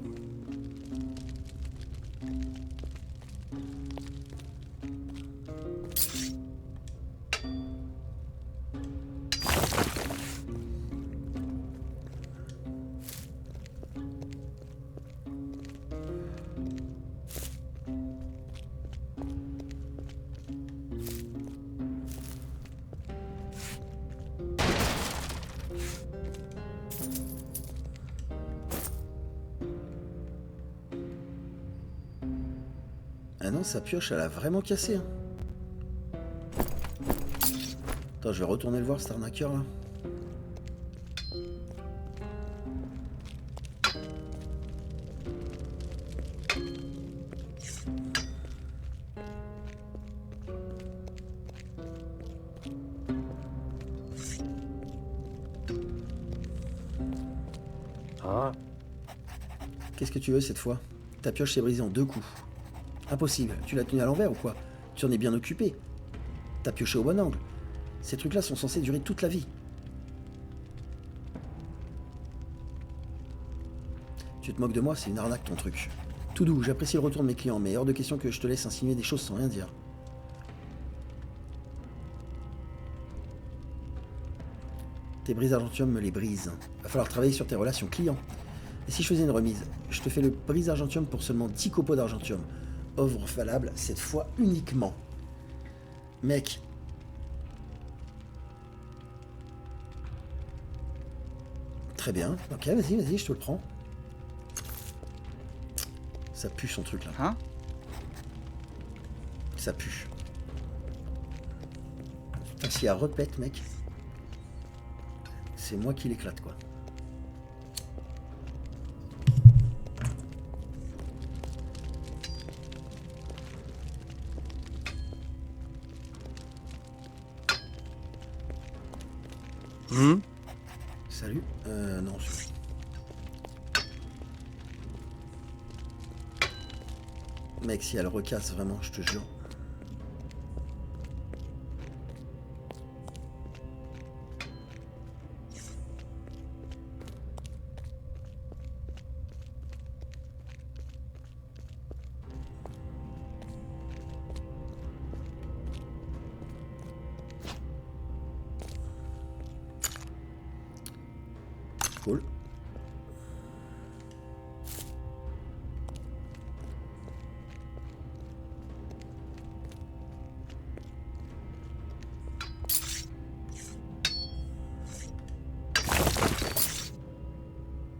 Ah non, sa pioche, elle a vraiment cassé. Hein. Attends, je vais retourner le voir, cet arnaqueur, là. Ah, Qu'est-ce que tu veux cette fois? Ta pioche s'est brisée en 2 coups. Impossible, tu l'as tenue à l'envers ou quoi? Tu en es bien occupé. T'as pioché au bon angle. Ces trucs-là sont censés durer toute la vie. Tu te moques de moi, c'est une arnaque ton truc. Tout doux, j'apprécie le retour de mes clients, mais hors de question que je te laisse insinuer des choses sans rien dire. Tes brises argentium me les brisent. Va falloir travailler sur tes relations clients. Et si je faisais une remise? Je te fais le brise argentium pour seulement 10 copeaux d'argentium. Offre valable, cette fois uniquement. Mec. Très bien. Ok, vas-y, je te le prends. Ça pue son truc là. Hein? Ça pue. Putain, s'il y a repète, mec. C'est moi qui l'éclate, quoi. Salut. Non, mec, si elle recasse vraiment, je te jure. Cool.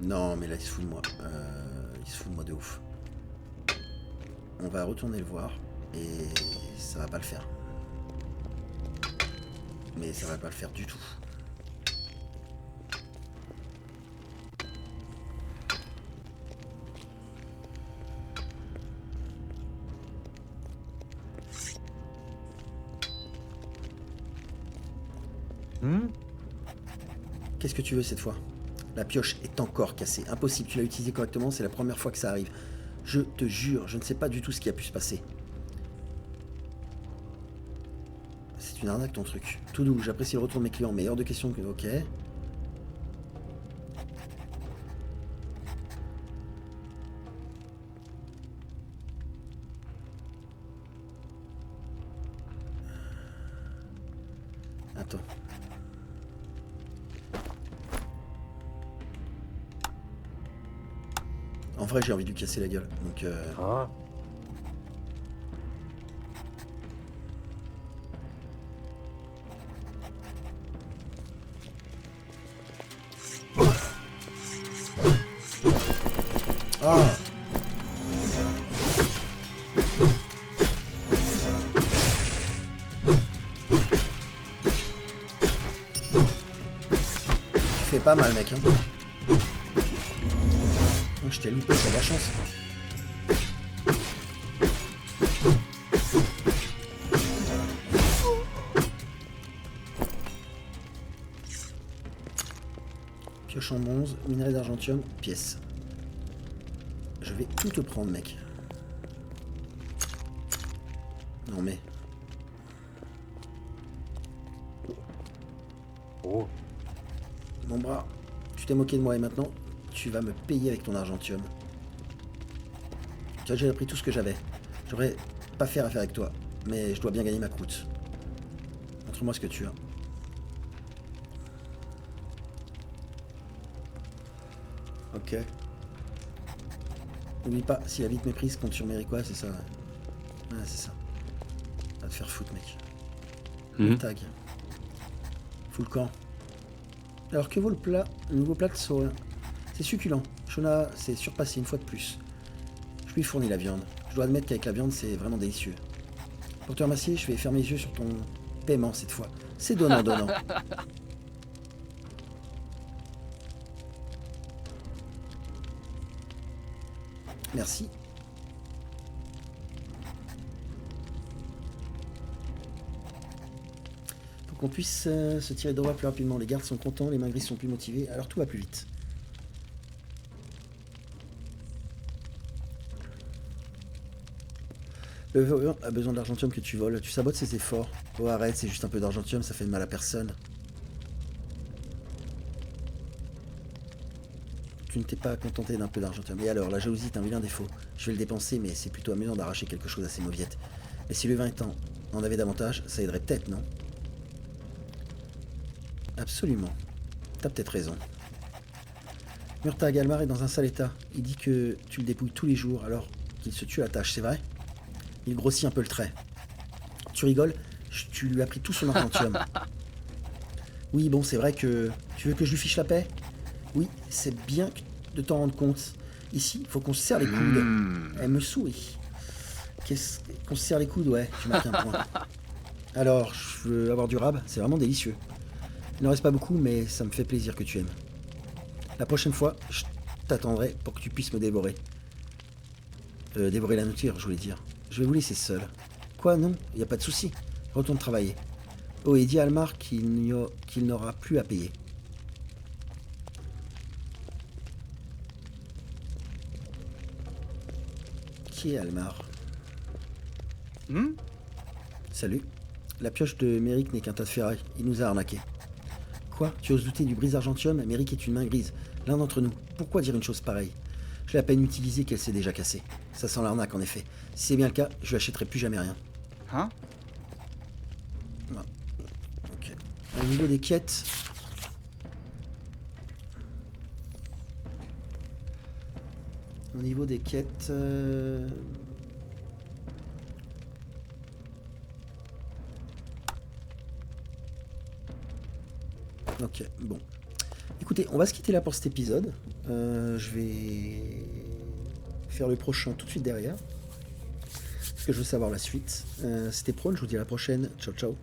Non, mais là, il se fout de moi. Il se fout de moi de ouf. On va retourner le voir et ça va pas le faire. Mais ça va pas le faire du tout. Qu'est-ce que tu veux cette fois? La pioche est encore cassée. Impossible, tu l'as utilisée correctement, c'est la première fois que ça arrive. Je te jure, je ne sais pas du tout ce qui a pu se passer. C'est une arnaque ton truc. Tout doux, j'apprécie le retour de mes clients, mais hors de question que... Ok. Attends. En vrai, j'ai envie de lui casser la gueule. Donc, Ah. Ah! Tu fais pas mal, mec. Hein. Oh, je t'ai loupé, t'as de la chance. Pioche en bronze, minerai d'argentium, pièce. Je vais tout te prendre, mec. Non mais... Oh. Mon bras, tu t'es moqué de moi et maintenant, tu vas me payer avec ton argentium. Tu as déjà pris tout ce que j'avais. J'aurais pas faire affaire avec toi, mais je dois bien gagner ma croûte. Montre-moi ce que tu as. Ok. N'oublie pas, si la vie te méprise, compte sur mes quoi, c'est ça. Ouais, c'est ça. Va te faire foutre, mec. Tag. Full camp. Alors que vaut le plat, le nouveau plat de soja? C'est succulent. Shona s'est surpassé une fois de plus. Je lui fournis la viande. Je dois admettre qu'avec la viande, c'est vraiment délicieux. Pour te remercier, je vais fermer les yeux sur ton paiement cette fois. C'est donnant-donnant. Merci. Pour qu'on puisse se tirer de droit plus rapidement. Les gardes sont contents, les mains grises sont plus motivées, alors tout va plus vite. Le voleur a besoin de l'argentium que tu voles. Tu sabotes ses efforts. Oh arrête, c'est juste un peu d'argentium, ça fait de mal à personne. Tu ne t'es pas contenté d'un peu d'argentium. Et alors, la jalousie est un vilain défaut. Je vais le dépenser, mais c'est plutôt amusant d'arracher quelque chose à ces mauviettes. Mais si le vin en avait davantage, ça aiderait peut-être, non? Absolument. T'as peut-être raison. Murtagh Almar est dans un sale état. Il dit que tu le dépouilles tous les jours alors qu'il se tue à la tâche, c'est vrai? Il grossit un peu le trait. Tu rigoles? Tu lui as pris tout son argentium. Oui, bon, c'est vrai que... Tu veux que je lui fiche la paix? Oui, c'est bien de t'en rendre compte. Ici, il faut qu'on se serre les coudes. Elle me sourit. Qu'on se serre les coudes, ouais, tu marques un point. Alors, je veux avoir du rab, c'est vraiment délicieux. Il n'en reste pas beaucoup, mais ça me fait plaisir que tu aimes. La prochaine fois, je t'attendrai pour que tu puisses me dévorer. Dévorer la nourriture, je voulais dire. Je vais vous laisser seul. Quoi, non? Il n'y a pas de souci. Retourne travailler. Oh, et dis à Almar qu'il n'aura plus à payer. Qui est Almar? Salut. La pioche de Méric n'est qu'un tas de ferraille. Il nous a arnaqués. Quoi? Tu oses douter du brise argentium? Méric est une main grise. L'un d'entre nous. Pourquoi dire une chose pareille? Je l'ai à peine utilisée qu'elle s'est déjà cassée. Ça sent l'arnaque en effet. Si c'est bien le cas, je lui achèterai plus jamais rien. Hein? Ah. Ok. Au niveau des quêtes... Au niveau des quêtes... Ok, bon. Écoutez, on va se quitter là pour cet épisode. Je vais faire le prochain tout de suite derrière. Parce que je veux savoir la suite. C'était Prone, je vous dis à la prochaine. Ciao, ciao.